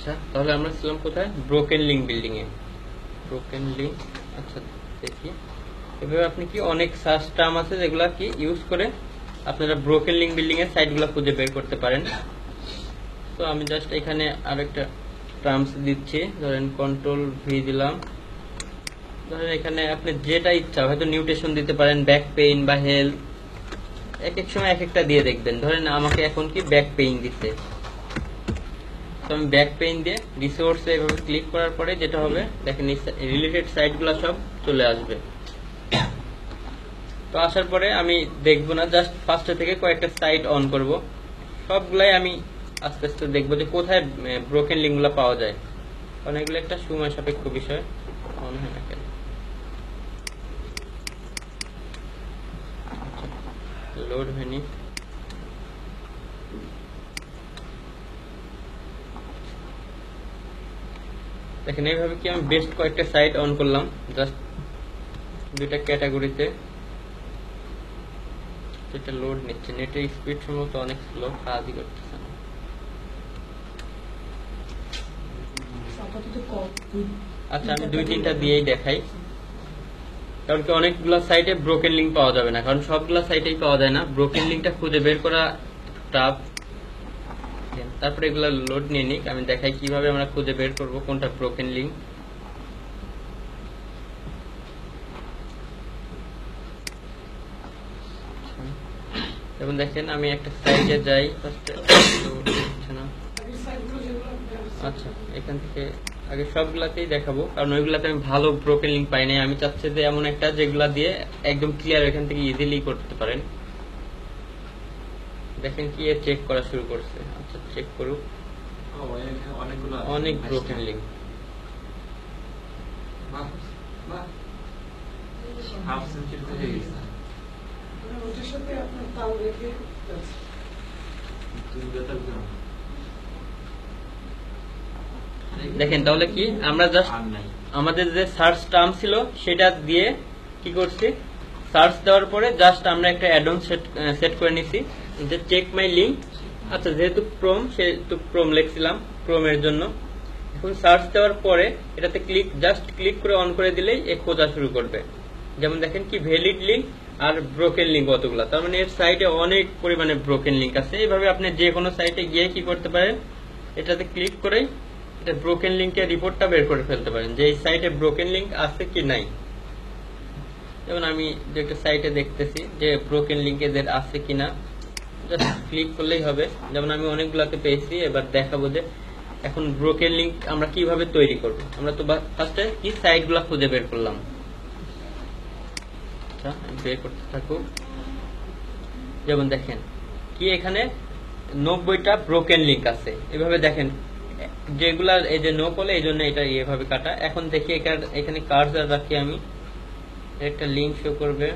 আচ্ছা, তাহলে আমরা ছিলাম কোথায়? ব্রোকেন লিঙ্ক বিল্ডিং এ। ব্রোকেন লিঙ্ক, আচ্ছা দেখি। এভাবে আপনি কি অনেক সার্চ টার্ম আছে যেগুলা কি ইউজ করে আপনারা ব্রোকেন লিঙ্ক বিল্ডিং এর সাইটগুলো খুঁজে বের করতে পারেন। তো আমি জাস্ট এখানে আরেকটা টার্মস দিচ্ছি, ধরেন কন্ট্রোল ভি দিলাম। ধরেন এখানে আপনি যেটা ইচ্ছা, হয়তো নিউটেশন দিতে পারেন, ব্যাক পেইন বা হেলথ, এক এক সময় এক একটা দিয়ে দেখবেন। ধরেন আমাকে এখন কি ব্যাক পেইন দিতে, তো আমি ব্যাক পেইন দিয়ে রিসোর্সে এভাবে ক্লিক করার পরে যেটা হবে দেখেন রিলেটেড সাইটগুলো সব চলে আসবে। তো আসার পরে আমি দেখবো না, জাস্ট ফার্স্টে থেকে কয়েকটা সাইট অন করব, সবগুলাই আমি আস্তে আস্তে দেখবো যে কোথায় ব্রোকেন লিঙ্কগুলো পাওয়া যায়, কারণ এগুলো একটা সময় সাপেক্ষ বিষয়। অন হয় না কেন, লোড হয়নি। দেখেন এইভাবে কি আমি বেস্ট কয়েকটা সাইট অন করলাম, জাস্ট দুইটা ক্যাটাগরিতে। এটা লোড নিচ্ছে, নেটের স্পিড সম্ভবত অনেক স্লো, কাজই করতেছে না। আচ্ছা, আমি দুই তিনটা দিয়েই দেখাই, কারণ কি অনেকগুলো সাইটে ব্রোকেন লিঙ্ক পাওয়া যাবে না, কারণ সবগুলো সাইটেই পাওয়া যায় না, ব্রোকেন লিঙ্কটা খুঁজে বের করা টাফ। তারপরে এগুলো লোড নিয়ে নিক, আমি দেখাই কিভাবে আমরা খুঁজে বের করব কোনটা ব্রোকেন লিঙ্ক। যেমন দেখেন আমি একটা সাইটে যাই, আচ্ছা এখান থেকে আগে সবগুলাতেই দেখাবো, কারণ ওইগুলাতে আমি ভালো ব্রোকেন লিঙ্ক পাই নাই। আমি চাচ্ছি যে এমন একটা যেগুলা দিয়ে একদম ক্লিয়ার এখান থেকে ইজিলি করতে পারেন। দেখেন কি চেক করা শুরু করছে, আচ্ছা চেক করুক, অনেক ব্রোকেন লিঙ্ক। দেখেন তাহলে কি আমরা জাস্ট আমাদের যে সার্চ টার্ম ছিল সেটা দিয়ে কি করছি, সার্চ দেওয়ার পরে জাস্ট আমরা একটা অ্যাড অন সেট করে নিছি যে চেক মাই লিঙ্ক। আচ্ছা যেহেতু ক্রোম, সেহেতু ক্রোম লিখছিলাম ক্রোমের জন্য। এখন সার্চ দেওয়ার পরে এটাতে জাস্ট ক্লিক করে অন করে দিলেই এ খোঁজা শুরু করবে। যেমন দেখেন কি ভ্যালিড লিঙ্ক আর ব্রোকেন লিঙ্ক কতগুলো, তার মানে এর সাইটে অনেক পরিমাণে ব্রোকেন লিঙ্ক আছে। এইভাবে আপনি যে কোনো সাইটে গিয়ে কি করতে পারেন, এটাতে ক্লিক করে ব্রোকেন লিঙ্কের রিপোর্টটা বের করে ফেলতে পারেন যে এই সাইটে ব্রোকেন লিঙ্ক আছে কি নাই। যেমন আমি যে একটা সাইটে দেখতেছি যে ব্রোকেন লিঙ্ক এদের আছে কিনা, জাস্ট ক্লিক করলেই হবে। যেমন আমি অনেকগুলোতে পেয়েছি, এবার দেখাবো যে এখন ব্রোকেন লিঙ্ক আমরা কিভাবে তৈরি করব। আমরা তো ফার্স্টে কি সাইটগুলো খুঁজে বের করলাম, আচ্ছা বের করতে থাকুক। যেমন দেখেন কি এখানে 90টা ব্রোকেন লিঙ্ক আছে। এভাবে দেখেন যেগুলা এই যে নো করলে এই জন্য এটা এভাবে কাটা। এখন দেখি এখানে কার্সার রাখি, আমি একটা লিঙ্ক শো করবে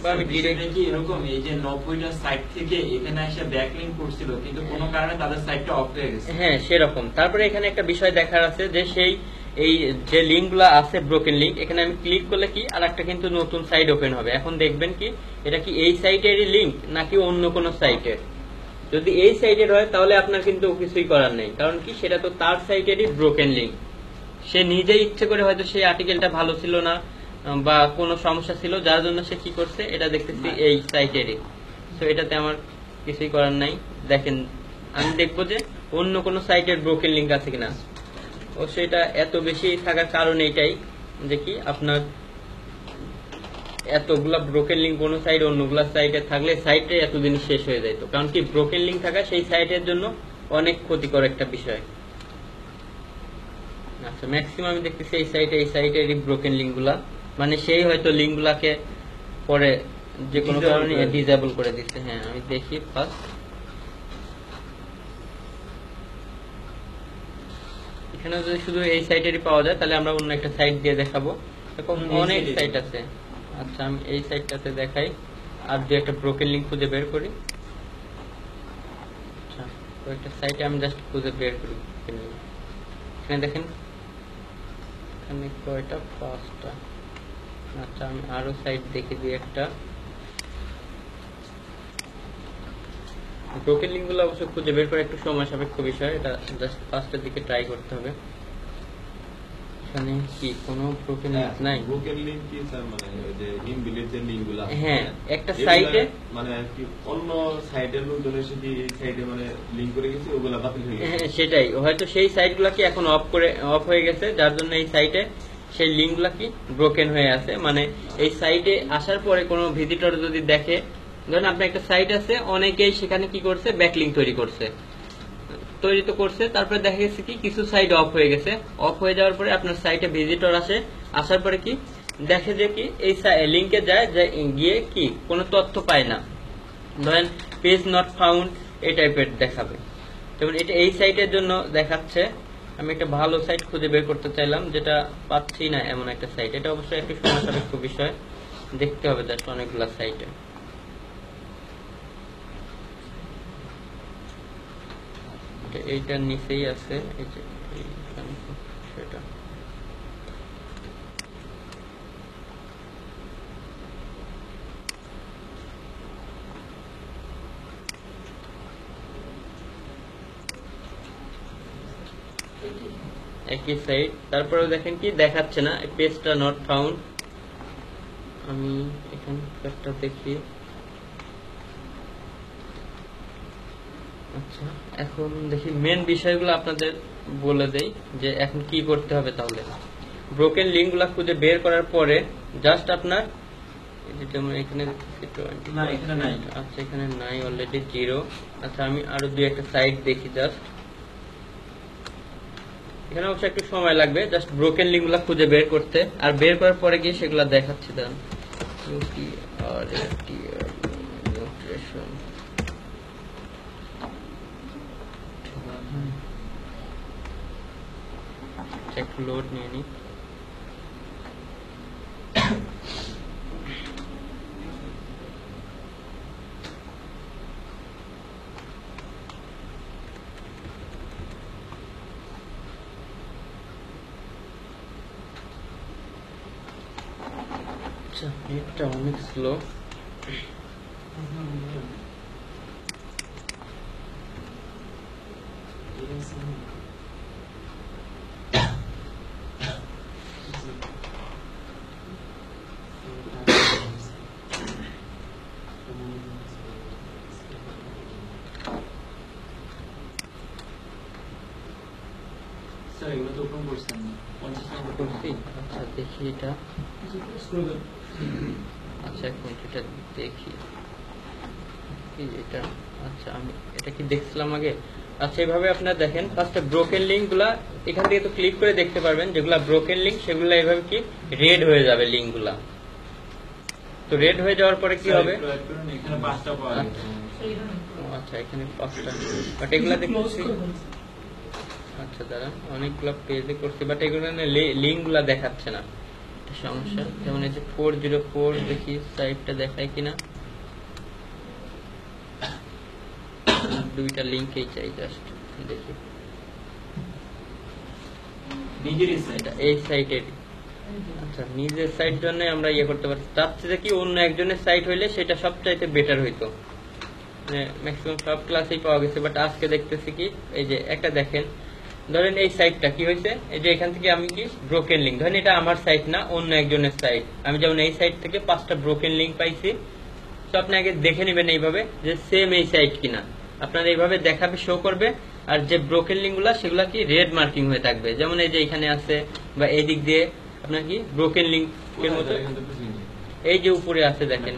বা আমি ডিরেক্টলি এরকম এই যে 90টা সাইট থেকে এখানে এসে ব্যাকলিংক করছিল, কিন্তু কোনো কারণে তাদের সাইটটা অফ হয়ে গেছে। হ্যাঁ সেরকম। তারপরে এখানে একটা বিষয় দেখার আছে যে সেই এই যে লিঙ্কগুলো আছে ব্রোকেন লিঙ্ক, এখানে আমি ক্লিক করলে কি আর একটা কিন্তু নতুন সাইট ওপেন হবে। এখন দেখবেন কি এটা কি এই সাইটেরই লিঙ্ক নাকি অন্য কোনো সাইটের। যদি এই সাইটের হয় তাহলে আপনার কিন্তু কিছুই করার নেই, কারণ কি সেটা তো তার সাইটেরই ব্রোকেন লিঙ্ক। সে নিজেই ইচ্ছে করে হয়তো সেই আর্টিকেলটা ভালো ছিল না বা কোনো সমস্যা ছিল, যার জন্য সে কি করছে এটা দেখতেছি এই সাইটেরই। তো এটাতে আমার কিছুই করার নাই। দেখেন আমি দেখবো যে অন্য কোনো সাইটের ব্রোকেন লিঙ্ক আছে কিনা। ও সেটা এত বেশি থাকার কারণ এইটাই যে কি আপনার এতগুলা ব্রোকেন লিঙ্ক কোনো সাইট অন্যগুলা সাইটে থাকলে সাইটে এতদিন শেষ হয়ে যাইতো, কারণ কি ব্রোকেন লিঙ্ক থাকা সেই সাইটের জন্য অনেক ক্ষতিকর একটা বিষয়। আচ্ছা ম্যাক্সিমাম আমি দেখতেছি এই সাইটের ব্রোকেন লিঙ্ক গুলা, মানে সেই হয়তো লিঙ্ক গুলাকে পরে যে কোনো কারণে ডিসেবল করে দিচ্ছে। হ্যাঁ আমি দেখি ফার্স্ট, এখানে যদি শুধু এই সাইটেরই পাওয়া যায় তাহলে আমরা অন্য একটা সাইট দিয়ে দেখাবো। এখন অনেক সাইট আছে। আচ্ছা আমি এই সাইটটাতে দেখাই আর দু একটা ব্রোকেন লিঙ্ক খুঁজে বের করি। আচ্ছা কয়েকটা সাইটে আমি জাস্ট খুঁজে বের করি। এখানে দেখেন এখানে কয়টা, 5টা। আচ্ছা আমি আরো সাইট দেখে দিই একটা। ব্রোকেন লিঙ্কগুলো অবশ্য খুঁজে বের করা একটু সময় সাপেক্ষ বিষয়, এটা জাস্ট ফার্স্টের দিকে ট্রাই করতে হবে। এখানে কি কোনো ব্রোকেন লিঙ্ক নাই? ব্রোকেন লিংক কি স্যার, মানে ওই যে ইনবিল্ট যে লিংকগুলো হ্যাঁ, একটা সাইটে মানে কি অন্য সাইটের লোকজন এসে কি এই সাইটে মানে লিংক করে গেছে, ওগুলা বাতিল হয়ে গেছে। হ্যাঁ, সেটাই, হয়তো সেই সাইটগুলো কি এখন অফ হয়ে গেছে, যার জন্য এই সাইটে সেই লিঙ্কগুলো কি ব্রোকেন হয়ে আছে। মানে এই সাইটে আসার পরে কোনো ভিজিটর যদি দেখে, ধরেন আপনার একটা সাইট আছে, অনেকেই সেখানে কি করছে, ব্যাকলিঙ্ক তৈরি তো করছে, তারপরে দেখা গেছে কি কিছু সাইট অফ হয়ে গেছে। অফ হয়ে যাওয়ার পরে আপনার সাইটে ভিজিটর আসে, আসার পরে কি দেখে যে কি এই লিঙ্কে যায়, গিয়ে কি কোনো তথ্য পায় না, ধরেন পেজ নট ফাউন্ড এই টাইপের দেখাবে। যেমন এটা এই সাইটের জন্য দেখাচ্ছে। আমি একটা ভালো সাইট খুঁজে বের করতে চাইলাম, যেটা পাচ্ছি না এমন একটা সাইট। এটা অবশ্যই একটু সময় সাপেক্ষ বিষয়, দেখতে হবে জাস্ট অনেকগুলা সাইটে। এইটার নিচেই আছে, এই যে সেটা একই সাইট। তারপরেও দেখেন কি দেখাচ্ছে না, পেজটা নট ফাউন্ড। আমি এখানে একটা দেখি। আচ্ছা, এখন দেখি মেন বিষয়গুলো আপনাদের বলে দেই যে এখন কি করতে হবে। তাহলে ব্রোকেন লিঙ্কগুলো খুঁজে বের করার পরে জাস্ট আপনার যেমন এখানে না, এখানে নাই। আচ্ছা, এখানে নাই, অলরেডি 0। আচ্ছা, আমি আরো দুই একটা সাইট দেখি জাস্ট। এখানে অবশ্য একটু সময় লাগবে জাস্ট ব্রোকেন লিঙ্কগুলো খুঁজে বের করতে, আর বের করার পরে গিয়ে সেগুলো দেখাচ্ছি। দাঁড়ান, একটু লোড নিয়ে নি। আচ্ছা, নেটটা অনেক স্লো। স্যার এগুলো তো ওপেন করছেন না, 50 নম্বর করছি। আচ্ছা, দেখি এটা। আচ্ছা, এখন এটা দেখি কি এটা। আচ্ছা, আমি এটা কি দেখছিলাম আগে। আচ্ছা, এইভাবে আপনারা দেখেন ফার্স্টে ব্রোকেন লিঙ্কগুলা এখান থেকে তো ক্লিক করে দেখতে পারবেন, যেগুলা ব্রোকেন লিঙ্ক সেগুলো এইভাবে কি রেড হয়ে যাবে লিঙ্কগুলা। তো রেড হয়ে যাওয়ার পরে কি হবে? এখানে 5টা পাওয়া গেছে। আচ্ছা, এখানে 5টা, বাট এগুলা দেখছি। আচ্ছা, দাঁড়ান, অনেকগুলো পেজে করছি, বাট এগুলো লিঙ্ক গুলা দেখাচ্ছে না, সমস্যা। যেমন এই যে 404, দেখি সাইটটা দেখায় কিনা। দুইটা লিঙ্কই চাই, জাস্ট দেখি। নিজেরই সাইট, এই সাইটের। আচ্ছা, নিজের সাইট জন্য আমরা ইয়ে করতে পারছি। তার চেয়ে কি অন্য একজনের সাইট হইলে সেটা সবচাইতে বেটার হইতো। মানে ম্যাক্সিমাম সব ক্লাসেই পাওয়া গেছে, বাট আজকে দেখতেছি কি এই যে একটা দেখেন, ধরেন এই সাইটটা কি হয়েছে, এই যে এখান থেকে আমি কি ব্রোকেন লিঙ্ক, ধরেন এটা আমার সাইট না, অন্য একজনের সাইট। আমি যেমন এই সাইট থেকে 5টা ব্রোকেন লিঙ্ক পাইছি। তো আপনি আগে দেখে নেবেন এইভাবে যে সেম এই সাইট কিনা। আপনার এইভাবে দেখাবে, শো করবে। আর যে ব্রোকেন লিঙ্কগুলো সেগুলো কি রেড মার্কিং হয়ে থাকবে, যেমন এই যে এখানে আছে, বা এই দিক দিয়ে আপনার কি ব্রোকেন লিঙ্কের মতো এই যে উপরে আছে দেখেন,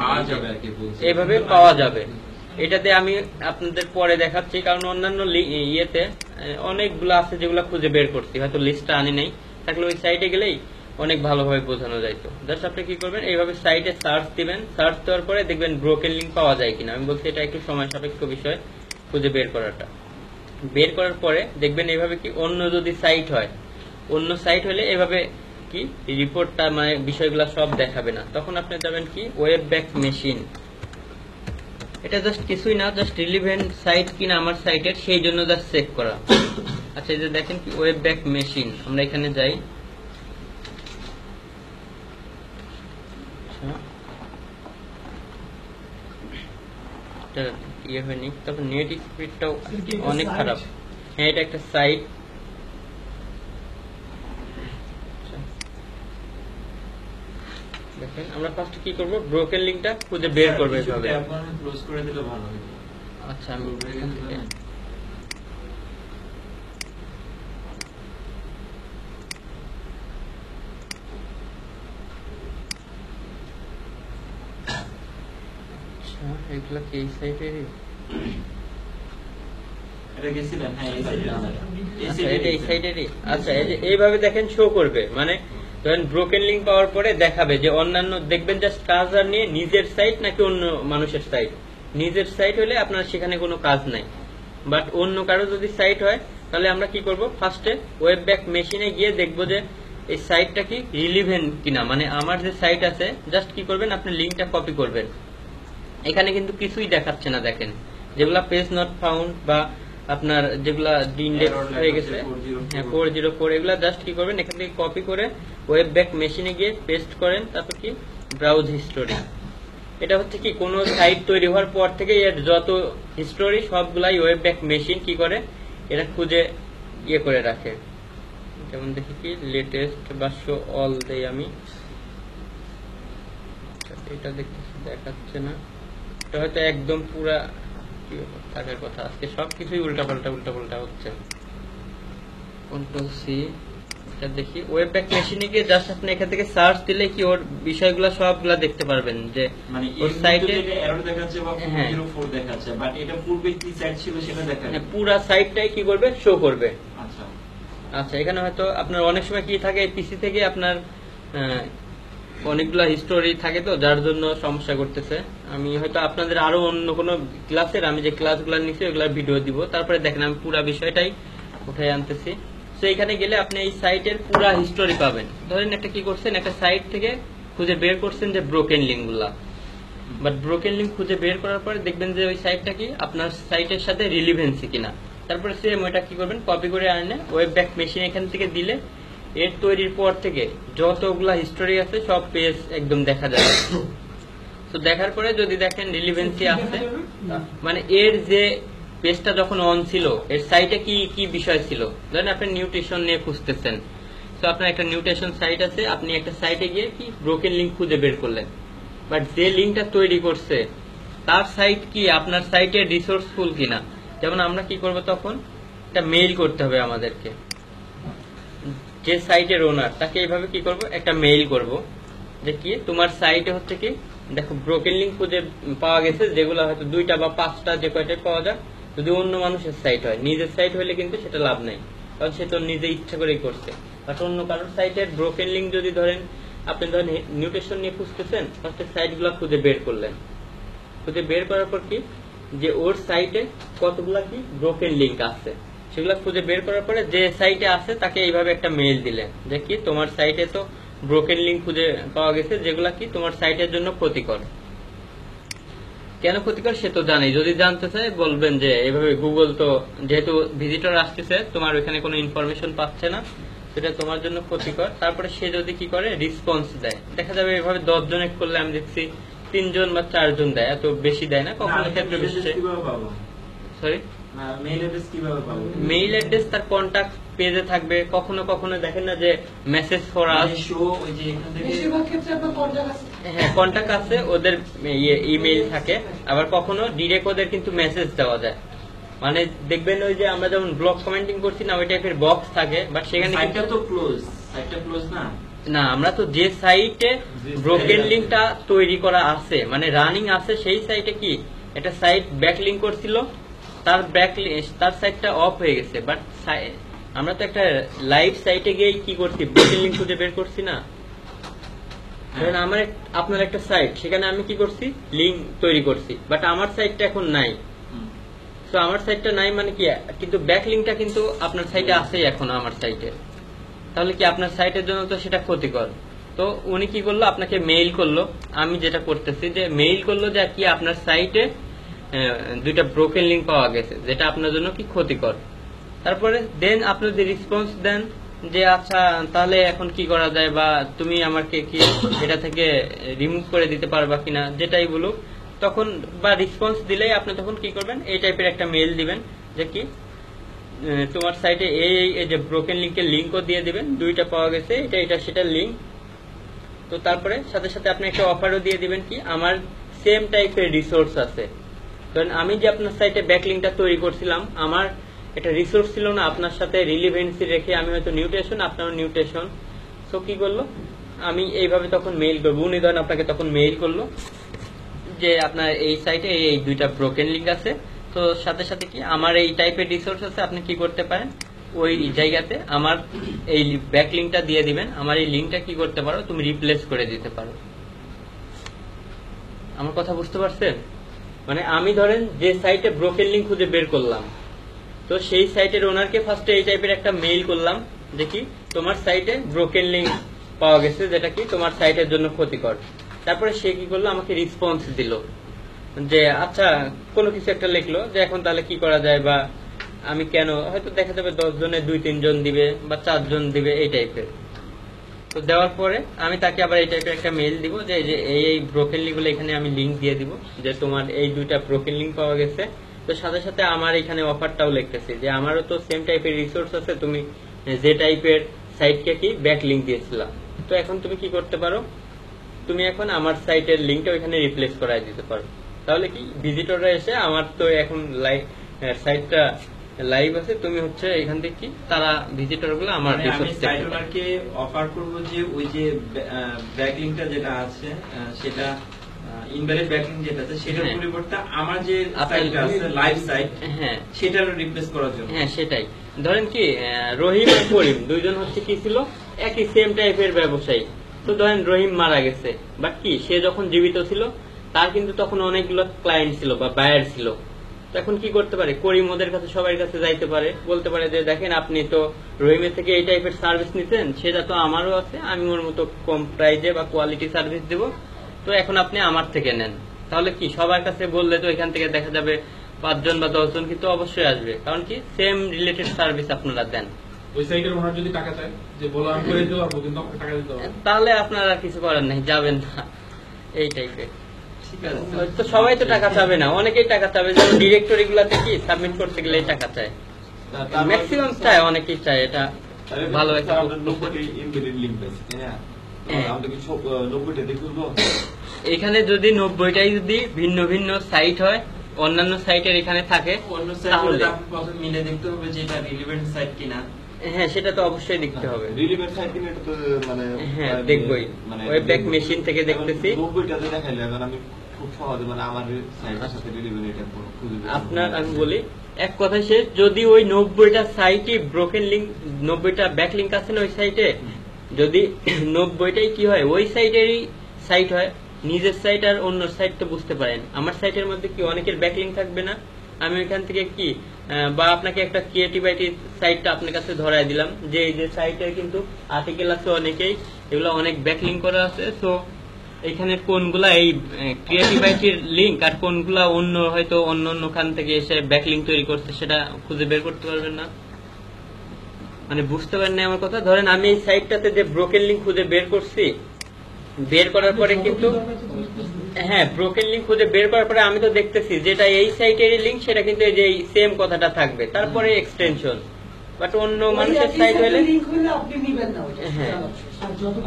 এইভাবে পাওয়া যাবে। এটাতে আমি আপনাদের পরে দেখাচ্ছি, কারণ অন্যান্য ইয়েতে অনেকগুলো আছে যেগুলো খুঁজে বের করছি, হয়তো লিস্টটা আনি নাই, থাকলে ওই সাইটে গেলেই অনেক ভালোভাবে বোঝানো যাইতো। জাস্ট আপনি কি করবেন, এইভাবে সাইটে সার্চ দিবেন, সার্চ দেওয়ার পরে দেখবেন ব্রোকেন লিঙ্ক পাওয়া যায় কিনা। আমি বলছি এটা একটু সময় সাপেক্ষ বিষয় খুঁজে বের করাটা। বের করার পরে দেখবেন এইভাবে কি অন্য যদি সাইট হয়, অন্য সাইট হলে এভাবে কি রিপোর্টটা মানে বিষয়গুলো সব দেখাবে না। তখন আপনি যাবেন কি ওয়েব ব্যাক মেশিন। এটা জাস্ট কিছুই না, জাস্ট রিলিভেন্ট সাইট কিনা আমার সাইটের, সেই জন্য জাস্ট চেক করা। আচ্ছা, এই যে দেখেন কি ওয়েব ব্যাক মেশিন, আমরা এখানে যাই। এটা ইয়ে হয়নি। তারপর নেট স্পিডটাও অনেক খারাপ। হ্যাঁ, এটা একটা সাইট। দেখেন আমরা ফার্স্ট কি করব, ব্রোকেন লিংকটা খুঁজে বের করব এভাবে। ক্লোজ করে দিলে ভালো হবে। আচ্ছা, আমি এখান থেকে এগুলা কি এই সাইটেরই? এটা গেছিলেন? হ্যাঁ, এই সাইডে। আচ্ছা, এটা এই সাইটেরই। আচ্ছা, এই যে এইভাবে দেখেন শো করবে, মানে ধরেন ব্রোকেন লিংক পাওয়ার পরে দেখাবে যে অন্যান্য, দেখবেন জাস্ট কার্সার নিয়ে নিজের সাইট নাকি অন্য মানুষের সাইট। নিজের সাইট হলে আপনার সেখানে কোনো কাজ নাই, বাট অন্য কারো যদি সাইট হয় তাহলে আমরা কি করব, ফার্স্টে ওয়েব ব্যাক মেশিনে গিয়ে দেখবো যে এই সাইটটা কি রিলিভেন্ট কিনা। মানে আমার যে সাইট আছে, জাস্ট কি করবেন, আপনি লিংকটা কপি করবেন। এখানে কিন্তু কিছুই দেখাচ্ছে না, দেখেন যেগুলা পেজ নট ফাউন্ড বা আপনার যেগুলা ডিইন্ডেক্স হয়ে গেছে, হ্যাঁ 404, এগুলা জাস্ট কি করবেন, এখান থেকে কপি করে ওয়েব ব্যাক মেশিনে গিয়ে পেস্ট করেন, তারপর কি ব্রাউজ হিস্টোরি। এটা হচ্ছে কি, কোন সাইট তৈরি হওয়ার পর থেকে এর যত হিস্টোরি সবগুলাই ওয়েব ব্যাক মেশিন কি করে, এটা খুঁজে ইয়ে করে রাখে। যেমন দেখি কি লেটেস্ট বা শো অল দেই আমি, এটা দেখতেছি দেখাচ্ছে না, এটা হয়তো একদম পুরা কি থাকার কথা। আজকে সবকিছুই উল্টাপাল্টা হচ্ছে। কন্ট্রোল সি, এটা দেখি ওয়েব ব্যাক মেশিনে গিয়ে জাস্ট আপনি এখান থেকে সার্চ দিলে কি ওর বিষয়গুলো সবগুলা দেখতে পারবেন, যে মানে ওর সাইটে এরর দেখাচ্ছে বা 404 দেখাচ্ছে, বাট এটা পূর্বে কি সাইট ছিল সেটা দেখাবে। পুরা সাইটটাই কি করবে, শো করবে। আচ্ছা আচ্ছা, এখানে হয়তো আপনার অনেক সময় কি থাকে, পিসি থেকে আপনার অনেকগুলা হিস্টোরি থাকে, তো যার জন্য সমস্যা করতেছে। আমি হয়তো আপনাদের আরো অন্য কোনো ক্লাসের, আমি যে ক্লাসগুলো নিচ্ছি ওইগুলার ভিডিও দিব, তারপরে দেখেন আমি পুরা বিষয়টাই উঠে আনতেছি। তো এখানে গেলে আপনি এই সাইটের পুরা হিস্টোরি পাবেন। ধরেন একটা কি করছেন, একটা সাইট থেকে খুঁজে বের করছেন যে ব্রোকেন লিঙ্ক গুলা, বাট ব্রোকেন লিঙ্ক খুঁজে বের করার পরে দেখবেন যে ওই সাইটটা কি আপনার সাইটের সাথে রিলিভেন্সি কিনা। তারপরে সেম ওইটা কি করবেন, কপি করে আনে ওয়েব ব্যাক মেশিন এখান থেকে দিলে এর তৈরির পর থেকে যতগুলা হিস্টোরি আছে সব পেজ একদম দেখা যাবে। তো দেখার পরে যদি দেখেন রিলিভেন্সি আছে, মানে এর যে পেজটা যখন অন ছিল এর সাইটে কি কি বিষয় ছিল, ধরেন আপনি নিউট্রিশন নিয়ে খুঁজতেছেন, তো আপনার একটা নিউট্রিশন সাইট আছে, আপনি একটা সাইটে গিয়ে কি ব্রোকেন লিঙ্ক খুঁজে বের করলেন, বাট যে লিঙ্কটা তৈরি করছে তার সাইট কি আপনার সাইটে রিসোর্সফুল কিনা। যেমন আমরা কি করব, তখন একটা মেইল করতে হবে আমাদেরকে, যে সাইটের ওনার তাকে এইভাবে কি করব, একটা মেইল করব যে কি তোমার সাইটে হচ্ছে কি, দেখো ব্রোকেন লিঙ্ক খুঁজে পাওয়া গেছে, যেগুলো হয়তো 2টা বা 5টা যে কয়টাই পাওয়া যায়। যদি অন্য মানুষের সাইট হয়, নিজের সাইট হলে কিন্তু সেটা লাভ নেই, কারণ সে তো নিজে ইচ্ছা করেই করছে। বাট অন্য কারোর সাইটের ব্রোকেন লিঙ্ক যদি ধরেন, আপনি ধরেন নিউট্রিশন নিয়ে খুঁজতেছেন, ফার্স্টে সাইটগুলো খুঁজে বের করলেন, খুঁজে বের করার পর কি, যে ওর সাইটে কতগুলা কি ব্রোকেন লিঙ্ক আছে সেগুলো খুঁজে বের করার পরে যে সাইটে আছে তাকে এইভাবে একটা মেইল দিলেন যে কি তোমার সাইটে তো ব্রোকেন লিঙ্ক খুঁজে পাওয়া গেছে, যেগুলা কি তোমার সাইটের জন্য ক্ষতিকর। কেন ক্ষতিকর সে তো জানে, যদি জানতে চায় বলবেন যে এইভাবে গুগল তো যেহেতু ভিজিটর আসতেছে তোমার ওইখানে কোনো ইনফরমেশন পাচ্ছে না, সেটা তোমার জন্য ক্ষতিকর। তারপরে সে যদি কি করে, রেসপন্স দেয়, দেখা যাবে এভাবে 10 জনে করলে আমি দেখছি 3 জন বা 4 জন দেয়, এত বেশি দেয় না। কখনো ক্ষেত্রে বিশেষে সরি মেইল অ্যাড্রেস তার কন্টাক্ট পেজে থাকবে, কখনো কখনো দেখেন না যে মেসেজ ফর আস, হ্যাঁ কন্টাক্ট আছে ওদের ইমেইল থাকে, আবার কখনো ডিরেক্ট ওদের কিন্তু মেসেজ দেওয়া যায়। মানে দেখবেন ওই যে আমরা যেমন ব্লগ কমেন্টিং করছি না, ওই টাইপের বক্স থাকে, বাট সেখানে না, আমরা তো যে সাইটে ব্রোকেন লিঙ্কটা তৈরি করা আছে মানে রানিং আছে, সেই সাইটে কি একটা সাইট ব্যাক লিঙ্ক করছিল, তার সাইটটা অফ হয়ে গেছে, বাট আমরা তো একটা লাইভ সাইটে গিয়ে কি করছি, ব্রোকেন লিঙ্ক খুঁজে বের করছি না। ধরেন আমার আপনার একটা সাইট, সেখানে আমি কি করছি, লিঙ্ক তৈরি করছি, বাট আমার সাইটটা এখন নাই। তো আমার সাইটটা নাই মানে কি, কিন্তু ব্যাক লিঙ্কটা কিন্তু আপনার সাইটে আছে এখন আমার সাইটে, তাহলে কি আপনার সাইটের জন্য তো সেটা ক্ষতিকর। তো উনি কি করলো, আপনাকে মেইল করলো, আমি যেটা করতেছি যে মেইল করলো যে কি আপনার সাইটে 2টা ব্রোকেন লিঙ্ক পাওয়া গেছে, যেটা আপনার জন্য কি ক্ষতিকর। তারপরে দেন আপনি যদি রেসপন্স দেন যে আচ্ছা তাহলে এখন কি করা যায়, বা তুমি আমাকে কি এটা থেকে রিমুভ করে দিতে পারবা কিনা, যেটাই বলুক, তখন বা রেসপন্স দিলেই আপনি তখন কি করবেন, এই টাইপের একটা মেইল দিবেন যে কি তোমার সাইটে এই যে ব্রোকেন লিংকের লিংকও দিয়ে দিবেন, দুইটা পাওয়া গেছে, এটা সেটা লিংক। তো তারপরে সাথে সাথে আপনি একটা অফারও দিয়ে দিবেন কি আমার সেম টাইপের রিসোর্স আছে। কারণ আমি যে আপনার সাইটে ব্যাকলিংকটা তৈরি করছিলাম, আমার একটা রিসোর্স ছিল না, আপনার সাথে রিলিভেন্সি রেখে আমি হয়তো নিউট্রেশন, আপনারও নিউট্রেশন। সো কি করলো, আমি এইভাবে তখন মেইল করবো, উনি ধরেন আপনাকে তখন মেইল করলো যে আপনার এই সাইটে এই দুইটা ব্রোকেন লিংক আছে, তো সাথে সাথে কি আমার এই টাইপের রিসোর্স আছে, আপনি কি করতে পারেন ওই জায়গাতে আমার এই ব্যাকলিংকটা দিয়ে দিবেন, আমার এই লিংকটা কি করতে পারো তুমি রিপ্লেস করে দিতে পারো। আমার কথা বুঝতে পারছেন? মানে আমি ধরেন যে সাইটে ব্রোকেন লিংক খুঁজে বের করলাম, তো সেই সাইটের ওনারকে ফার্স্টে এই টাইপের একটা মেইল করলাম যে কি তোমার সাইটে ব্রোকেন লিংক পাওয়া গেছে যেটা কি তোমার সাইটের জন্য ক্ষতিকর। তারপরে সে কি করলো, আমাকে রেসপন্স দিল যে আচ্ছা কোনো কিছু একটা লিখলো যে এখন তাহলে কি করা যায়, বা আমি কেন, হয়তো দেখা যাবে 10 জনে 2-3 জন দিবে বা 4 জন দিবে এই টাইপের। তো দেওয়ার পরে আমি তাকে আবার এই টাইপের একটা মেইল দিব যে এই ব্রোকেন লিংক গুলো এখানে আমি লিংক দিয়ে দিব যে তোমার এই দুইটা ব্রোকেন লিংক পাওয়া গেছে। তো সাথে সাথে আমার এখানে অফারটাও লিখতেছি যে আমারও তো সেম টাইপের রিসোর্স আছে, তুমি যে টাইপের সাইটকে কি ব্যাক লিংক দিয়েছিলা, তো এখন তুমি কি করতে পারো, তুমি এখন আমার সাইটের লিংকটা ওইখানে রিপ্লেস করাই দিতে পারো। তাহলে কি ভিজিটররা এসে আমার তো এখন সাইটটা লাইভ আছে, তুমি হচ্ছে এখান থেকে কি তারা ভিজিটর গুলো আমার মানে আমি সাইট ওনারকে অফার করব যে ওই যে ব্যাকলিংকটা যেটা আছে সেটা ইনভ্যালিড ব্যাকলিংক যেটা আছে সেটার হ্যাঁ। পরিবর্তে আমার যে সাইটটা আছে লাইভ সাইট হ্যাঁ সেটার রিপ্লেস করার জন্য। হ্যাঁ সেটাই। ধরেন কি রহিম আর করিম দুইজন হচ্ছে কি ছিল একই সেম টাইপের ব্যবসায়ী। তো ধরেন রহিম মারা গেছে, বাট কি সে যখন জীবিত ছিল তার কিন্তু তখন অনেকগুলো ক্লায়েন্ট ছিল বা বায়ার ছিল। তখন কি করতে পারে, করিম ওদের কাছে সবার কাছে যাইতে পারে, বলতে পারে যে দেখেন আপনি তো রহিমের থেকে এই টাইপের সার্ভিস নিতেন, সেটা তো আমারও আছে, আমি ওর মতো কম প্রাইজে বা কোয়ালিটি সার্ভিস দেব, তো এখন আপনি আমার থেকে নেন। তাহলে কি সবার কাছে বললে তো এখান থেকে দেখা যাবে 5 জন বা 10 জন কিন্তু অবশ্যই আসবে, কারণ কি সেম রিলেটেড সার্ভিস আপনারা দেন। ওই সাইটের ওনার যদি টাকা চায় যে বলো আমি করে দিতে পারবো কিন্তু আপনাকে টাকা দিতে হবে, তাহলে আপনারা কিছু করার নাই, যাবেন না এই টাইপের। ঠিক আছে তো সবাই তো টাকা চাবে না, অনেকেই টাকা চাবে, যেমন ডিরেক্টরি গুলাতে কি সাবমিট করতে গেলে টাকা চায়, ম্যাক্সিমাম চায়, অনেকেই চায়, এটা ভালো একটা আমরা 90টি এমবেডেড লিংক পাইছি, তাই না? আমরা কি সব 90টা দিয়ে খুলবো? এখানে যদি 90টাই যদি ভিন্ন ভিন্ন সাইট হয়, অন্যান্য সাইটের এখানে থাকে, অন্য তাহলে সাইটে আপনি প্রথমে মিলে দেখতে হবে যে এটা রিলেভেন্ট সাইট কিনা। হ্যাঁ সেটা তো অবশ্যই দেখতে হবে। রিলিভেন্ট সাইট কিনে এটা তো মানে হ্যাঁ দেখবই, ওয়েব ব্যাক মেশিন থেকে দেখতেছি। 90টাতে দেখাইলে এখন আমি খুব সহজে মানে আমার সাইটের সাথে রিলিভেন্ট এটা খুঁজে বের করতে আপনার পারবো। আমি বলি এক কথায় শেষ, যদি ওই 90টা সাইটই ব্রোকেন লিংক, 90টা ব্যাক লিংক আছে না ওই সাইটে, যদি 90টাই কি হয় ওই সাইটেরই সাইট হয়, নিজের সাইট আর অন্য সাইট তো বুঝতে পারেন, আমার সাইটের মধ্যে কি অনেকের ব্যাক লিংক থাকবে না, আমি ওইখান থেকে কি বা আপনাকে একটা ক্রিয়েটিভিটি সাইটটা আপনার কাছে ধরায় দিলাম যে এই যে সাইটে কিন্তু আর্টিকেল আছে অনেকেই, এগুলো অনেক ব্যাক লিংক করা আছে, তো এখানে কোনগুলা এই ক্রিয়েটিভিটির লিংক আর কোনগুলা অন্য হয়তো অন্য অন্য খান থেকে এসে ব্যাক লিংক তৈরি করছে সেটা খুঁজে বের করতে পারবেন না। মানে বুঝতে পারেন না আমার কথা? ধরেন আমি এই সাইটটাতে যে ব্রোকেন লিংক খুঁজে বের করছি, বের করার পরে কিন্তু হ্যাঁ ব্রোকেন লিংক খুঁজে বের করার পরে আমি তো দেখতেছি যেটা এই সাইটেরই লিংক সেটা কিন্তু এই যে সেম কথাটা থাকবে, তারপরে এক্সটেনশন, বাট অন্য মানুষের সাইট হইলে হ্যাঁ,